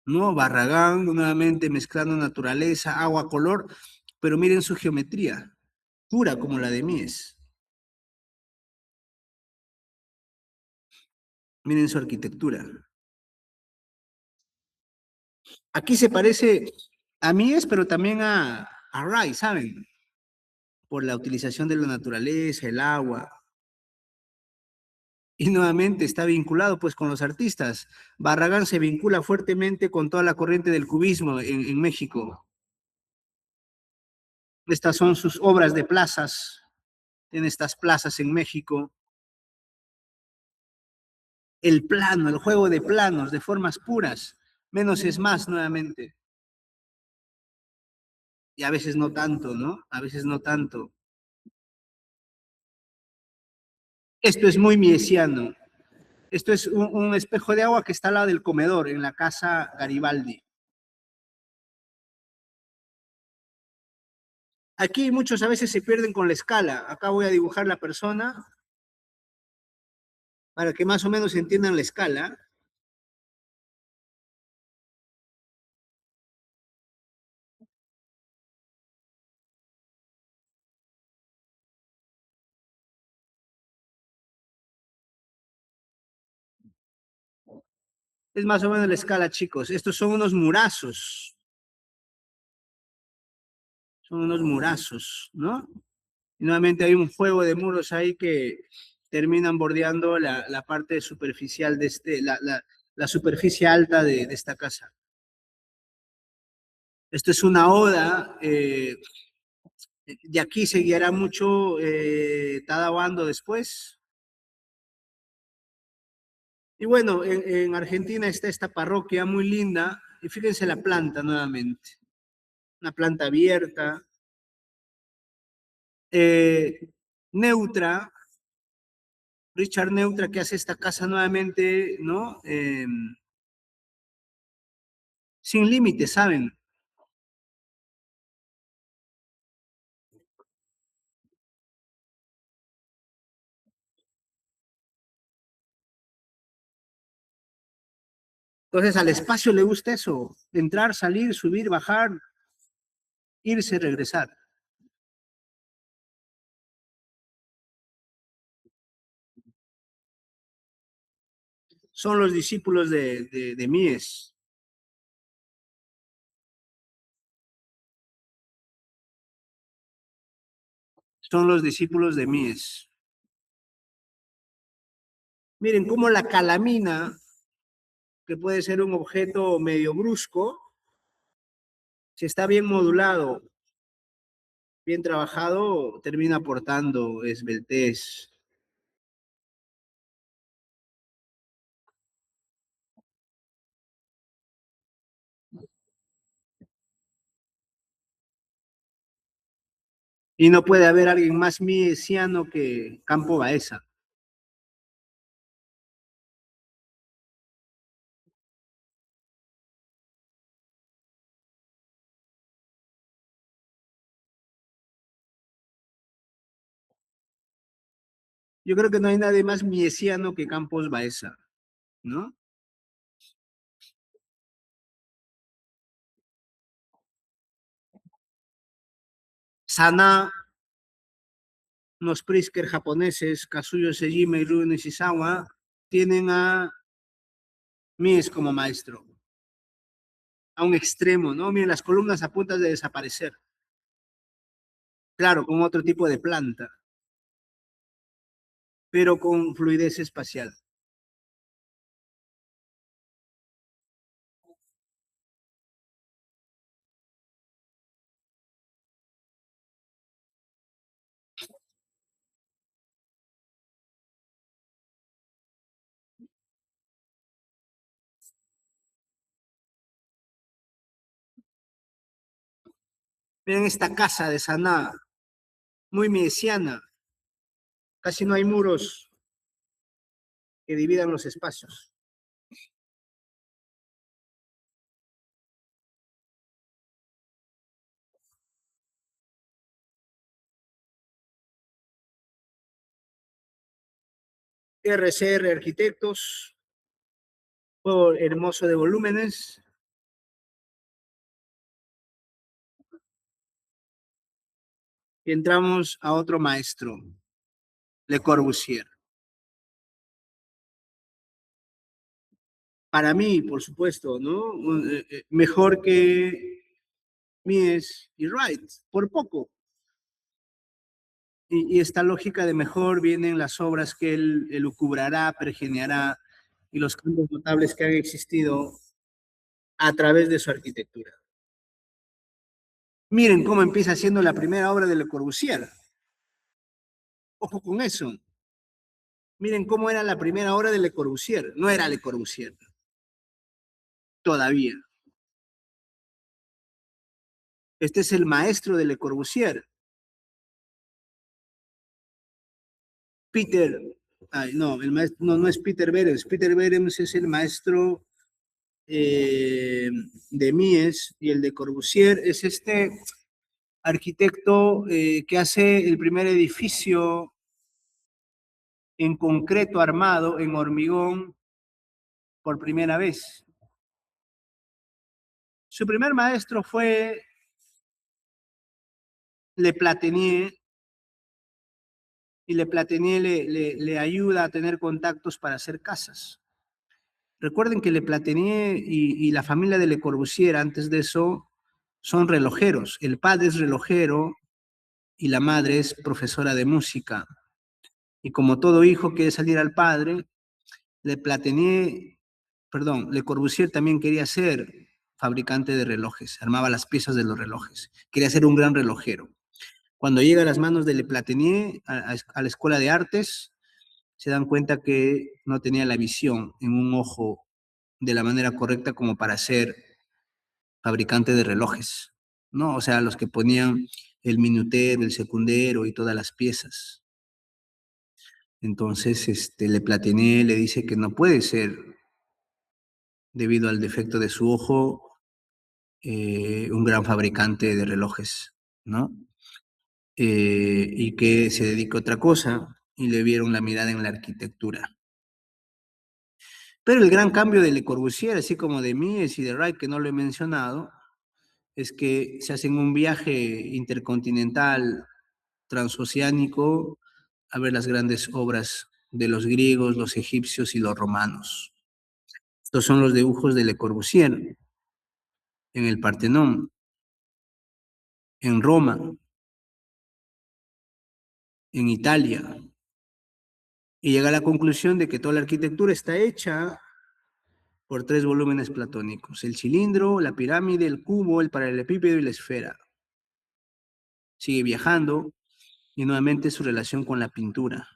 ¿No? Barragán, nuevamente mezclando naturaleza, agua, color, pero miren su geometría, pura como la de Mies. Miren su arquitectura. Aquí se parece a Mies, pero también a Rai, ¿saben? Por la utilización de la naturaleza, el agua. Y nuevamente está vinculado pues con los artistas. Barragán se vincula fuertemente con toda la corriente del cubismo en México. Estas son sus obras de plazas. Tiene estas plazas en México. El plano, el juego de planos, de formas puras. Menos es más nuevamente. Y a veces no tanto, ¿no? A veces no tanto. Esto es muy miesiano. Esto es un espejo de agua que está al lado del comedor, en la casa Garibaldi. Aquí muchos a veces se pierden con la escala. Acá voy a dibujar la persona para que más o menos entiendan la escala. Es más o menos la escala, chicos. Estos son unos murazos. Son unos murazos, ¿no? Y nuevamente hay un juego de muros ahí que terminan bordeando la parte superficial de la superficie alta de esta casa. Esto es una oda. De aquí se guiará mucho Tadabando después. Y bueno, en Argentina está esta parroquia muy linda. Y fíjense la planta nuevamente. Una planta abierta, Neutra, Richard Neutra, que hace esta casa nuevamente, ¿no? Sin límites, ¿saben? Entonces al espacio le gusta eso, entrar, salir, subir, bajar, irse, regresar. Son los discípulos de Mies. Son los discípulos de Mies. Miren cómo la calamina, que puede ser un objeto medio brusco, si está bien modulado, bien trabajado, termina aportando esbeltez. Y no puede haber alguien más miesiano que Campo Baeza. Yo creo que no hay nadie más miesiano que Campos Baeza, ¿no? Sana, los Pritzker japoneses, Kazuyo Sejima y Ruben Ishizawa, tienen a Mies como maestro. A un extremo, ¿no? Miren, las columnas a punto de desaparecer. Claro, con otro tipo de planta, pero con fluidez espacial. Miren esta casa de Saná, muy miesiana. Casi no hay muros que dividan los espacios. RCR Arquitectos, juego hermoso de volúmenes. Y entramos a otro maestro, Le Corbusier. Para mí, por supuesto, ¿no? Mejor que Mies y Wright, por poco. Y esta lógica de mejor vienen las obras que él elucubrará, pergeñará y los cambios notables que han existido a través de su arquitectura. Miren cómo empieza siendo la primera obra de Le Corbusier. Ojo con eso. Miren cómo era la primera obra de Le Corbusier. No era Le Corbusier. Todavía. Este es el maestro de Le Corbusier. Peter, ay, no, el maestro, no es Peter Behrens. Peter Behrens es el maestro de Mies, y el de Corbusier es este arquitecto que hace el primer edificio en concreto armado, en hormigón, por primera vez. Su primer maestro fue Le Platinier, y Le Platinier le ayuda a tener contactos para hacer casas. Recuerden que Le Platinier y la familia de Le Corbusier, antes de eso, son relojeros. El padre es relojero y la madre es profesora de música. Y como todo hijo quiere salir al padre, Le Corbusier también quería ser fabricante de relojes, armaba las piezas de los relojes, quería ser un gran relojero. Cuando llega a las manos de Le Platinier a la escuela de artes, se dan cuenta que no tenía la visión en un ojo de la manera correcta como para ser fabricante de relojes, ¿no? O sea, los que ponían el minutero, el secundero y todas las piezas. Entonces, Le Platinier le dice que no puede ser, debido al defecto de su ojo, un gran fabricante de relojes, ¿no? Y que se dedica a otra cosa, y le vieron la mirada en la arquitectura. Pero el gran cambio de Le Corbusier, así como de Mies y de Wright, que no lo he mencionado, es que se hacen un viaje intercontinental transoceánico a ver las grandes obras de los griegos, los egipcios y los romanos. Estos son los dibujos de Le Corbusier en el Partenón, en Roma, en Italia, y llega a la conclusión de que toda la arquitectura está hecha por tres volúmenes platónicos: el cilindro, la pirámide, el cubo, el paralelepípedo y la esfera. Sigue viajando, y nuevamente su relación con la pintura.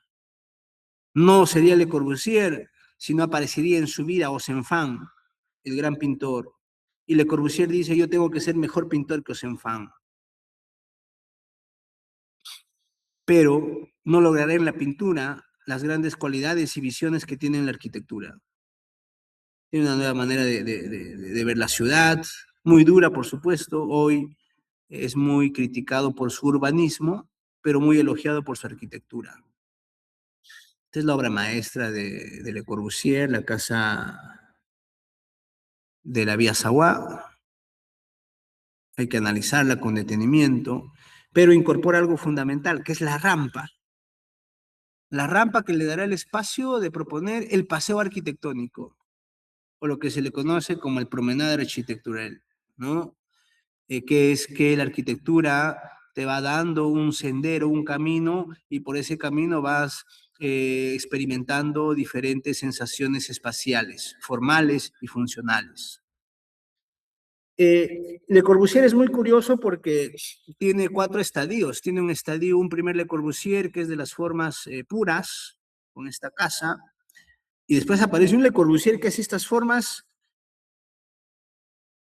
No sería Le Corbusier si no aparecería en su vida Ozenfant, el gran pintor. Y Le Corbusier dice: yo tengo que ser mejor pintor que Ozenfant. Pero no lograré en la pintura las grandes cualidades y visiones que tiene en la arquitectura. Tiene una nueva manera de ver la ciudad, muy dura, por supuesto. Hoy es muy criticado por su urbanismo, pero muy elogiado por su arquitectura. Esta es la obra maestra de Le Corbusier, la casa de la Vía Savoie. Hay que analizarla con detenimiento, pero incorpora algo fundamental, que es la rampa. La rampa que le dará el espacio de proponer el paseo arquitectónico, o lo que se le conoce como el promenade architectural, ¿no? Que es que la arquitectura te va dando un sendero, un camino, y por ese camino vas experimentando diferentes sensaciones espaciales, formales y funcionales. Le Corbusier es muy curioso porque tiene 4 estadios. Tiene un estadio, un primer Le Corbusier, que es de las formas puras, con esta casa, y después aparece un Le Corbusier que hace estas formas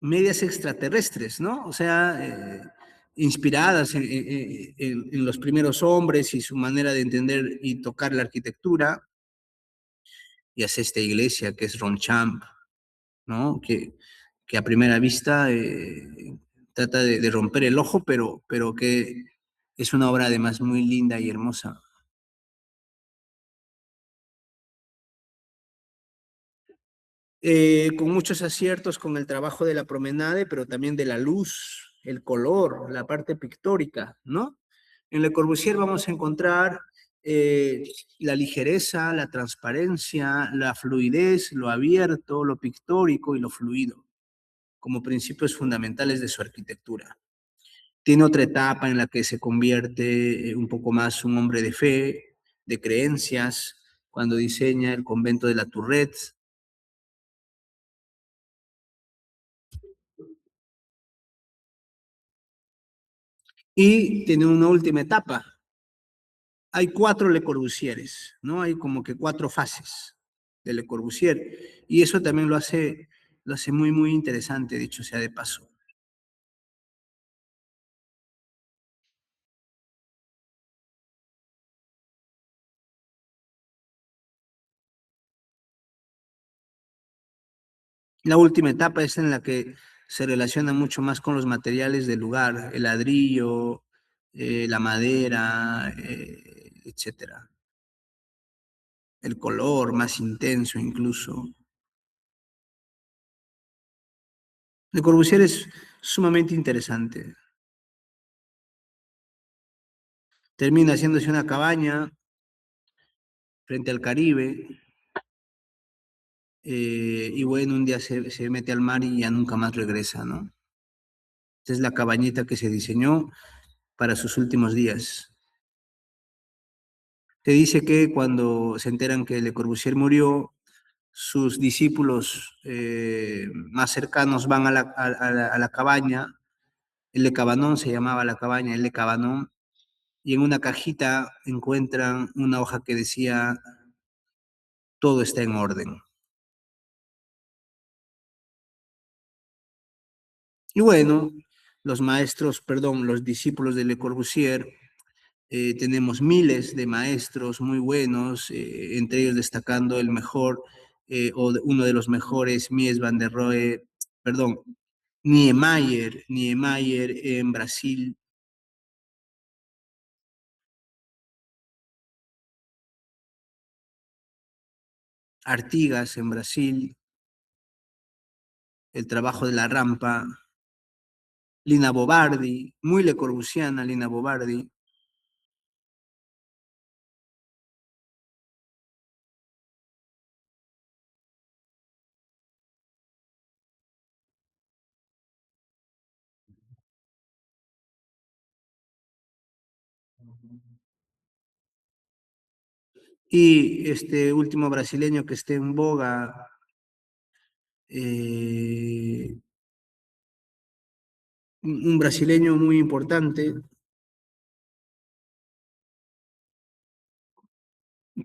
medias extraterrestres, ¿no? O sea, inspiradas en los primeros hombres y su manera de entender y tocar la arquitectura, y hace esta iglesia que es Ronchamp, ¿no? Que a primera vista trata de romper el ojo, pero que es una obra además muy linda y hermosa. Con muchos aciertos con el trabajo de la promenade, pero también de la luz, el color, la parte pictórica, ¿no? En Le Corbusier vamos a encontrar la ligereza, la transparencia, la fluidez, lo abierto, lo pictórico y lo fluido, como principios fundamentales de su arquitectura. Tiene otra etapa en la que se convierte un poco más un hombre de fe, de creencias, cuando diseña el convento de la Tourette. Y tiene una última etapa. Hay 4 Le Corbusieres, ¿no? Hay como que 4 fases de Le Corbusier. Y eso también lo hace muy, muy interesante, dicho sea de paso. La última etapa es en la que se relaciona mucho más con los materiales del lugar, el ladrillo, la madera, etcétera. El color más intenso incluso. Le Corbusier es sumamente interesante. Termina haciéndose una cabaña frente al Caribe, y bueno, un día se mete al mar y ya nunca más regresa, ¿no? Esta es la cabañita que se diseñó para sus últimos días. Se dice que cuando se enteran que Le Corbusier murió, sus discípulos más cercanos van a la cabaña, el Le Cabanon se llamaba la cabaña, el Le Cabanon, y en una cajita encuentran una hoja que decía, todo está en orden. Y bueno, los discípulos de Le Corbusier, tenemos miles de maestros muy buenos, entre ellos destacando el mejor, uno de los mejores, Mies van der Rohe, perdón, Niemeyer en Brasil. Artigas en Brasil, el trabajo de la rampa, Lina Bobardi, muy Le Corbusiana, Lina Bobardi. Y este último brasileño que esté en boga, eh, un brasileño muy importante,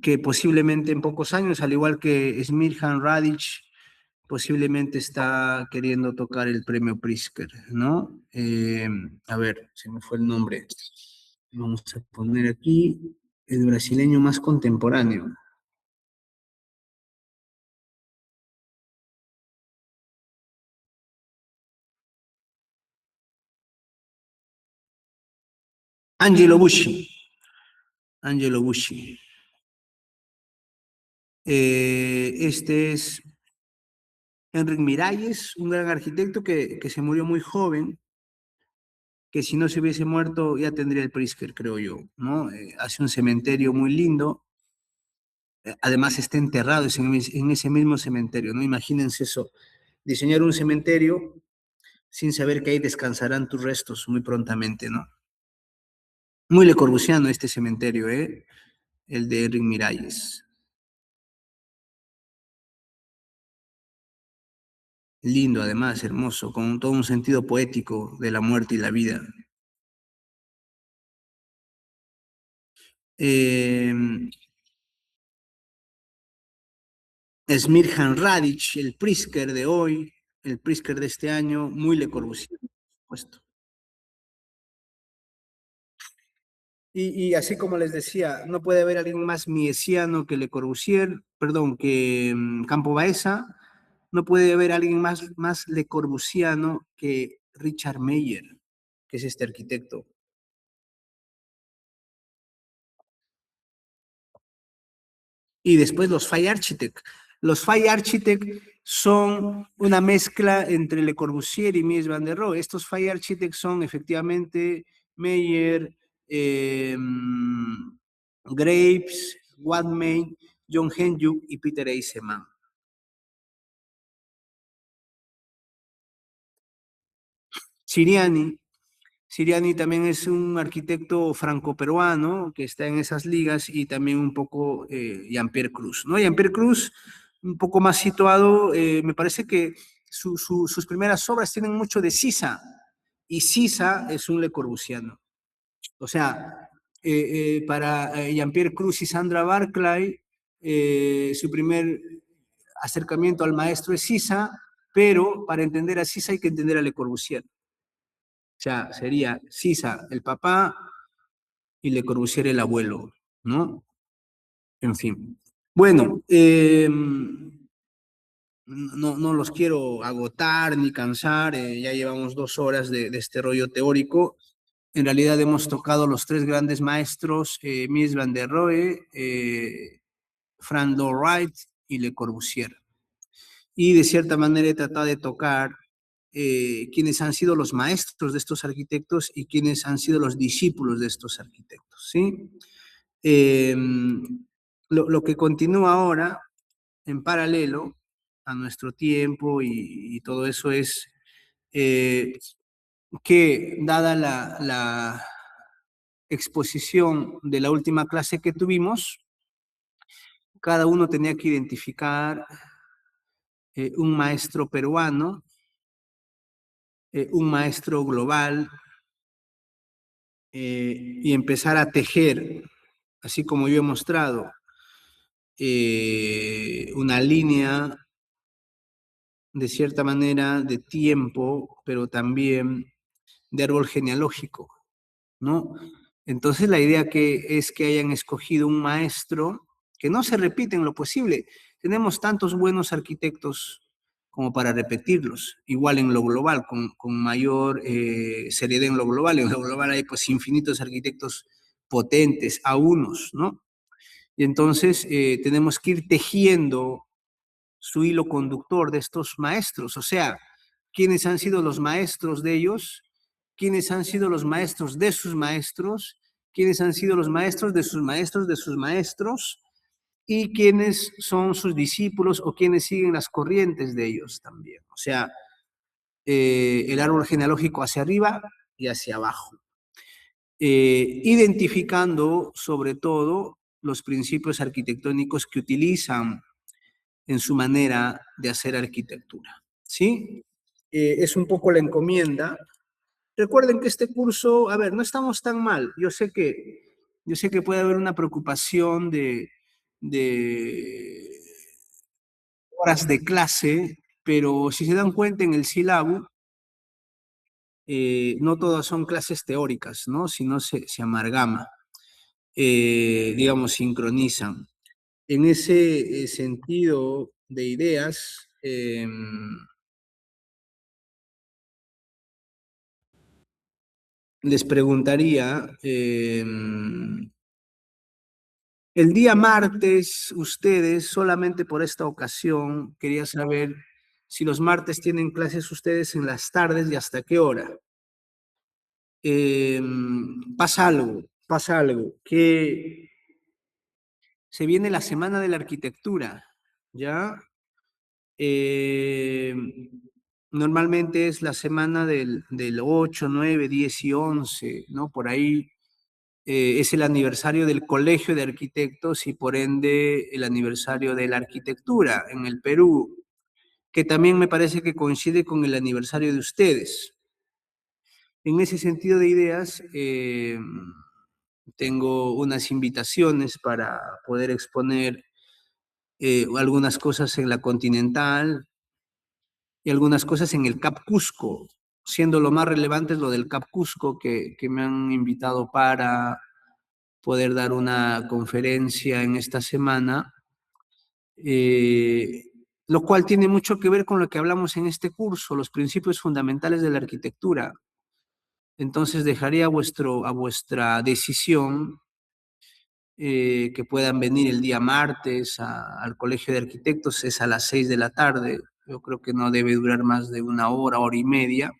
que posiblemente en pocos años, al igual que Smirjan Radic, posiblemente está queriendo tocar el premio Pritzker, ¿no? A ver, se me fue el nombre. Vamos a poner aquí el brasileño más contemporáneo. Angelo Buschi. Angelo Buschi. Este es Enric Miralles, un gran arquitecto que se murió muy joven, que si no se hubiese muerto ya tendría el Pritzker, creo yo, ¿no? Hace un cementerio muy lindo, además está enterrado en ese mismo cementerio, ¿no? Imagínense eso, diseñar un cementerio sin saber que ahí descansarán tus restos muy prontamente, ¿no? Muy Le Corbusiano este cementerio, ¿eh? El de Enric Miralles. Lindo, además, hermoso, con todo un sentido poético de la muerte y la vida. Eh, Smirjan Radic, el Pritzker de hoy, el Pritzker de este año, muy Le Corbusier, por supuesto. Y así como les decía, no puede haber alguien más miesiano que Le Corbusier, perdón, que Campo Baeza, no puede haber alguien más Le Corbusiano que Richard Meyer, que es este arquitecto. Y después los Fire Architect. Los Fire Architect son una mezcla entre Le Corbusier y Mies van der Rohe. Estos Fire Architect son efectivamente Meyer, Graves, Wadman, John Henjuk y Peter Eisenman. Siriani. Siriani también es un arquitecto franco-peruano que está en esas ligas y también un poco Jean-Pierre Cruz, ¿no? Jean-Pierre Cruz, un poco más situado, me parece que sus primeras obras tienen mucho de Sisa y Sisa es un Le Corbusiano. O sea, para Jean-Pierre Cruz y Sandra Barclay, su primer acercamiento al maestro es Sisa, pero para entender a Sisa hay que entender a Le Corbusier. O sea, sería Sisa el papá y Le Corbusier el abuelo, ¿no? En fin. Bueno, no los quiero agotar ni cansar, ya llevamos 2 horas de este rollo teórico. En realidad hemos tocado los tres grandes maestros, Mies van der Rohe, Frank Lloyd Wright y Le Corbusier. Y de cierta manera he tratado de tocar quienes han sido los maestros de estos arquitectos y quienes han sido los discípulos de estos arquitectos, ¿sí? Lo que continúa ahora, en paralelo a nuestro tiempo y todo eso es que dada la exposición de la última clase que tuvimos, cada uno tenía que identificar un maestro peruano, un maestro global, y empezar a tejer, así como yo he mostrado, una línea de cierta manera de tiempo, pero también de árbol genealógico, ¿no? Entonces la idea es que hayan escogido un maestro que no se repite en lo posible. Tenemos tantos buenos arquitectos como para repetirlos, igual en lo global, con mayor seriedad en lo global. En lo global hay pues infinitos arquitectos potentes, a unos, ¿no? Y entonces tenemos que ir tejiendo su hilo conductor de estos maestros, o sea, quiénes han sido los maestros de ellos, quiénes han sido los maestros de sus maestros, quiénes han sido los maestros de sus maestros de sus maestros, y quiénes son sus discípulos o quienes siguen las corrientes de ellos también. O sea, el árbol genealógico hacia arriba y hacia abajo. Identificando sobre todo los principios arquitectónicos que utilizan en su manera de hacer arquitectura. ¿Sí? Es un poco la encomienda. Recuerden que este curso, a ver, no estamos tan mal. Yo sé que puede haber una preocupación de horas de clase, pero si se dan cuenta en el sílabo, no todas son clases teóricas, ¿no? Sino se amalgama, digamos, sincronizan. En ese sentido de ideas, les preguntaría, El día martes, ustedes, solamente por esta ocasión, quería saber si los martes tienen clases ustedes en las tardes y hasta qué hora. Pasa algo, que se viene la Semana de la Arquitectura, ¿ya? Eh, Normalmente es la semana del 8, 9, 10 y 11, ¿no? Por ahí es el aniversario del Colegio de Arquitectos y por ende el aniversario de la arquitectura en el Perú, que también me parece que coincide con el aniversario de ustedes. En ese sentido de ideas, tengo unas invitaciones para poder exponer algunas cosas en la Continental y algunas cosas en el CAP Cusco, siendo lo más relevante es lo del CAP Cusco, que me han invitado para poder dar una conferencia en esta semana, eh, lo cual tiene mucho que ver con lo que hablamos en este curso, los principios fundamentales de la arquitectura. Entonces dejaría a vuestra decisión que puedan venir el día martes al Colegio de Arquitectos, es a las 6 de la tarde, yo creo que no debe durar más de una hora, hora y media,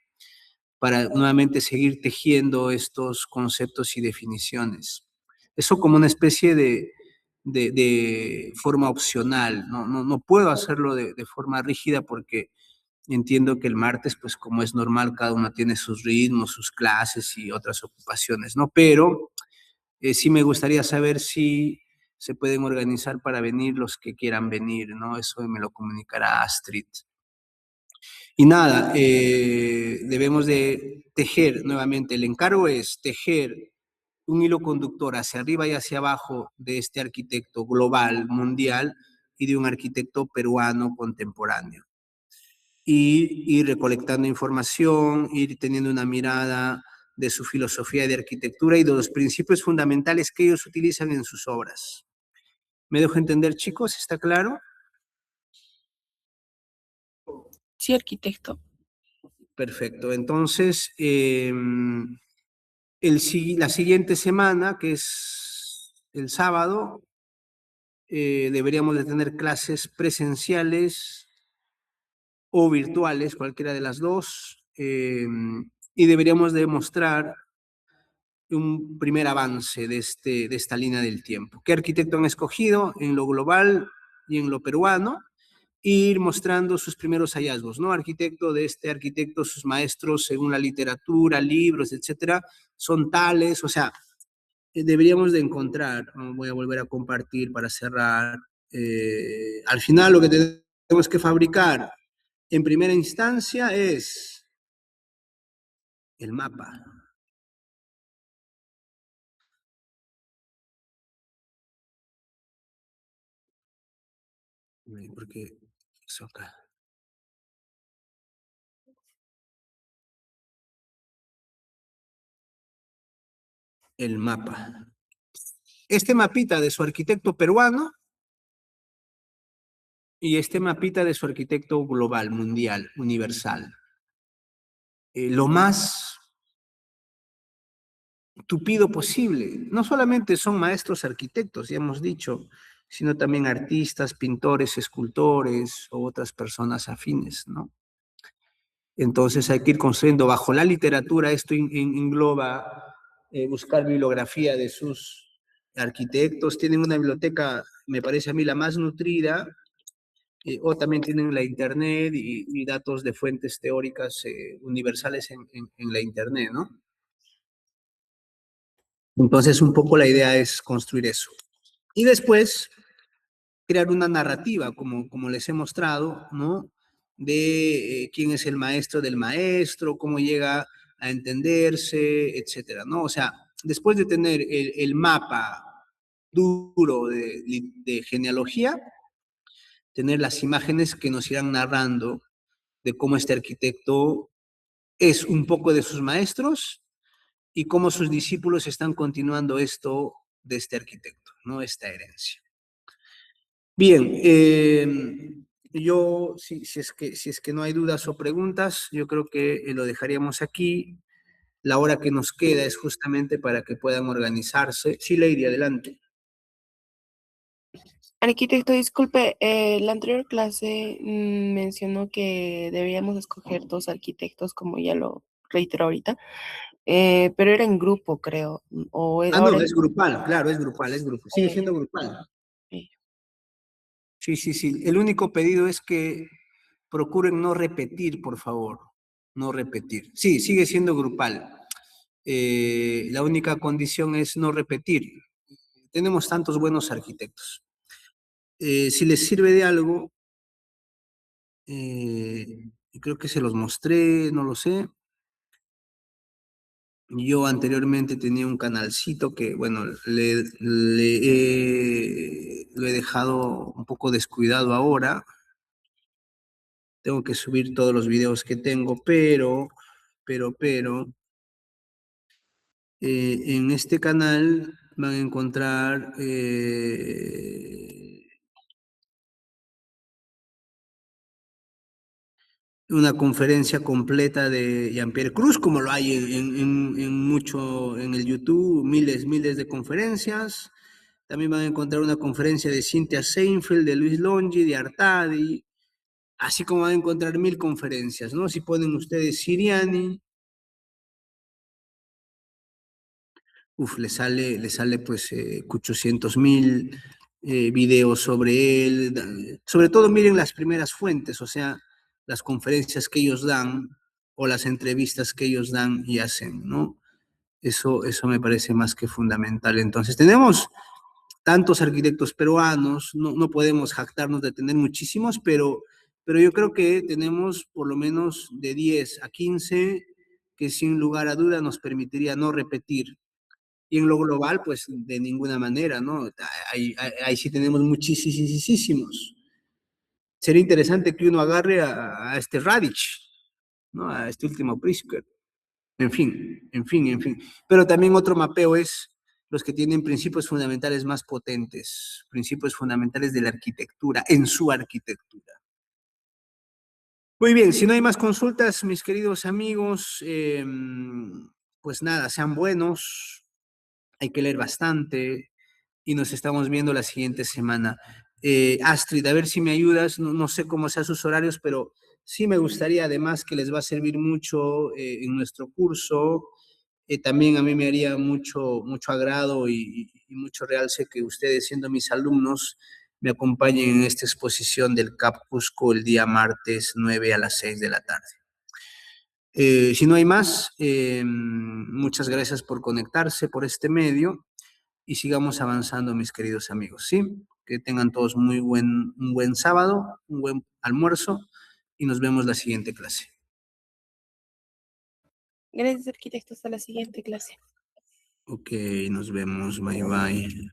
para nuevamente seguir tejiendo estos conceptos y definiciones. Eso como una especie de forma opcional, no puedo hacerlo de forma rígida porque entiendo que el martes, pues como es normal, cada uno tiene sus ritmos, sus clases y otras ocupaciones, ¿no? Pero sí me gustaría saber si se pueden organizar para venir los que quieran venir, ¿no? Eso me lo comunicará Astrid. Y nada, debemos de tejer nuevamente, el encargo es tejer un hilo conductor hacia arriba y hacia abajo de este arquitecto global, mundial, y de un arquitecto peruano contemporáneo. Y ir recolectando información, ir teniendo una mirada de su filosofía de arquitectura y de los principios fundamentales que ellos utilizan en sus obras. ¿Me dejo entender, chicos? ¿Está claro? Sí, arquitecto. Perfecto. Entonces, la siguiente semana, que es el sábado, deberíamos de tener clases presenciales o virtuales, cualquiera de las dos, y deberíamos demostrar un primer avance de esta línea del tiempo. ¿Qué arquitecto han escogido en lo global y en lo peruano? Ir mostrando sus primeros hallazgos, ¿no? Arquitecto de este arquitecto, sus maestros según la literatura, libros, etcétera, son tales, o sea, deberíamos de encontrar, ¿no? Voy a volver a compartir para cerrar, al final lo que tenemos que fabricar en primera instancia es el mapa. Porque eso acá. El mapa. Este mapita de su arquitecto peruano y este mapita de su arquitecto global, mundial, universal. Lo más tupido posible. No solamente son maestros arquitectos, ya hemos dicho, sino también artistas, pintores, escultores o otras personas afines, ¿no? Entonces hay que ir construyendo bajo la literatura, esto engloba buscar bibliografía de sus arquitectos, tienen una biblioteca, me parece a mí, la más nutrida, o también tienen la internet y datos de fuentes teóricas universales en la internet, ¿no? Entonces un poco la idea es construir eso. Y después crear una narrativa, como les he mostrado, ¿no? De quién es el maestro del maestro, cómo llega a entenderse, etcétera, ¿no? O sea, después de tener el mapa duro de genealogía, tener las imágenes que nos irán narrando de cómo este arquitecto es un poco de sus maestros y cómo sus discípulos están continuando esto de este arquitecto, ¿no? Esta herencia. Bien, yo, si es que no hay dudas o preguntas, yo creo que lo dejaríamos aquí. La hora que nos queda es justamente para que puedan organizarse. Sí, Lady, adelante. Arquitecto, disculpe, la anterior clase mencionó que deberíamos escoger dos arquitectos, como ya lo reitero ahorita, pero era en grupo, creo, Ah, ahora no, es... es grupal, claro, es grupal, es grupo. Sigue eh, siendo grupal. eh, Sí, sí, sí. El único pedido es que procuren no repetir, por favor. No repetir. Sí, sigue siendo grupal. La única condición es no repetir. Tenemos tantos buenos arquitectos. Si les sirve de algo, creo que se los mostré, no lo sé. Yo anteriormente tenía un canalcito que, bueno, lo he dejado un poco descuidado ahora. Tengo que subir todos los videos que tengo, pero, en este canal van a encontrar una conferencia completa de Jean-Pierre Cruz, como lo hay en mucho en el YouTube, miles de conferencias. También van a encontrar una conferencia de Cynthia Seinfeld, de Luis Longi, de Artadi, así como van a encontrar 1000 conferencias, ¿no? Si ponen ustedes Siriani, le sale pues 800.000 videos sobre él. Sobre todo miren las primeras fuentes, o sea, las conferencias que ellos dan o las entrevistas que ellos dan y hacen, ¿no? Eso me parece más que fundamental. Entonces, tenemos tantos arquitectos peruanos, no podemos jactarnos de tener muchísimos, pero yo creo que tenemos por lo menos de 10 a 15 que sin lugar a duda nos permitiría no repetir. Y en lo global, pues de ninguna manera, ¿no? Ahí sí tenemos muchísimos. Sería interesante que uno agarre a este Radic, ¿no? A este último Pritzker. En fin. Pero también otro mapeo es los que tienen principios fundamentales más potentes, principios fundamentales de la arquitectura, en su arquitectura. Muy bien, si no hay más consultas, mis queridos amigos, pues nada, sean buenos, hay que leer bastante y nos estamos viendo la siguiente semana. Astrid, a ver si me ayudas, no sé cómo sean sus horarios, pero sí me gustaría además que les va a servir mucho en nuestro curso. También a mí me haría mucho agrado y mucho realce que ustedes, siendo mis alumnos, me acompañen en esta exposición del CAP Cusco el día martes 9 a las 6 de la tarde. Si no hay más, muchas gracias por conectarse por este medio y sigamos avanzando, mis queridos amigos, ¿sí? Que tengan todos un buen sábado, un buen almuerzo y nos vemos la siguiente clase. Gracias, arquitecto, hasta la siguiente clase. Ok, nos vemos, bye bye.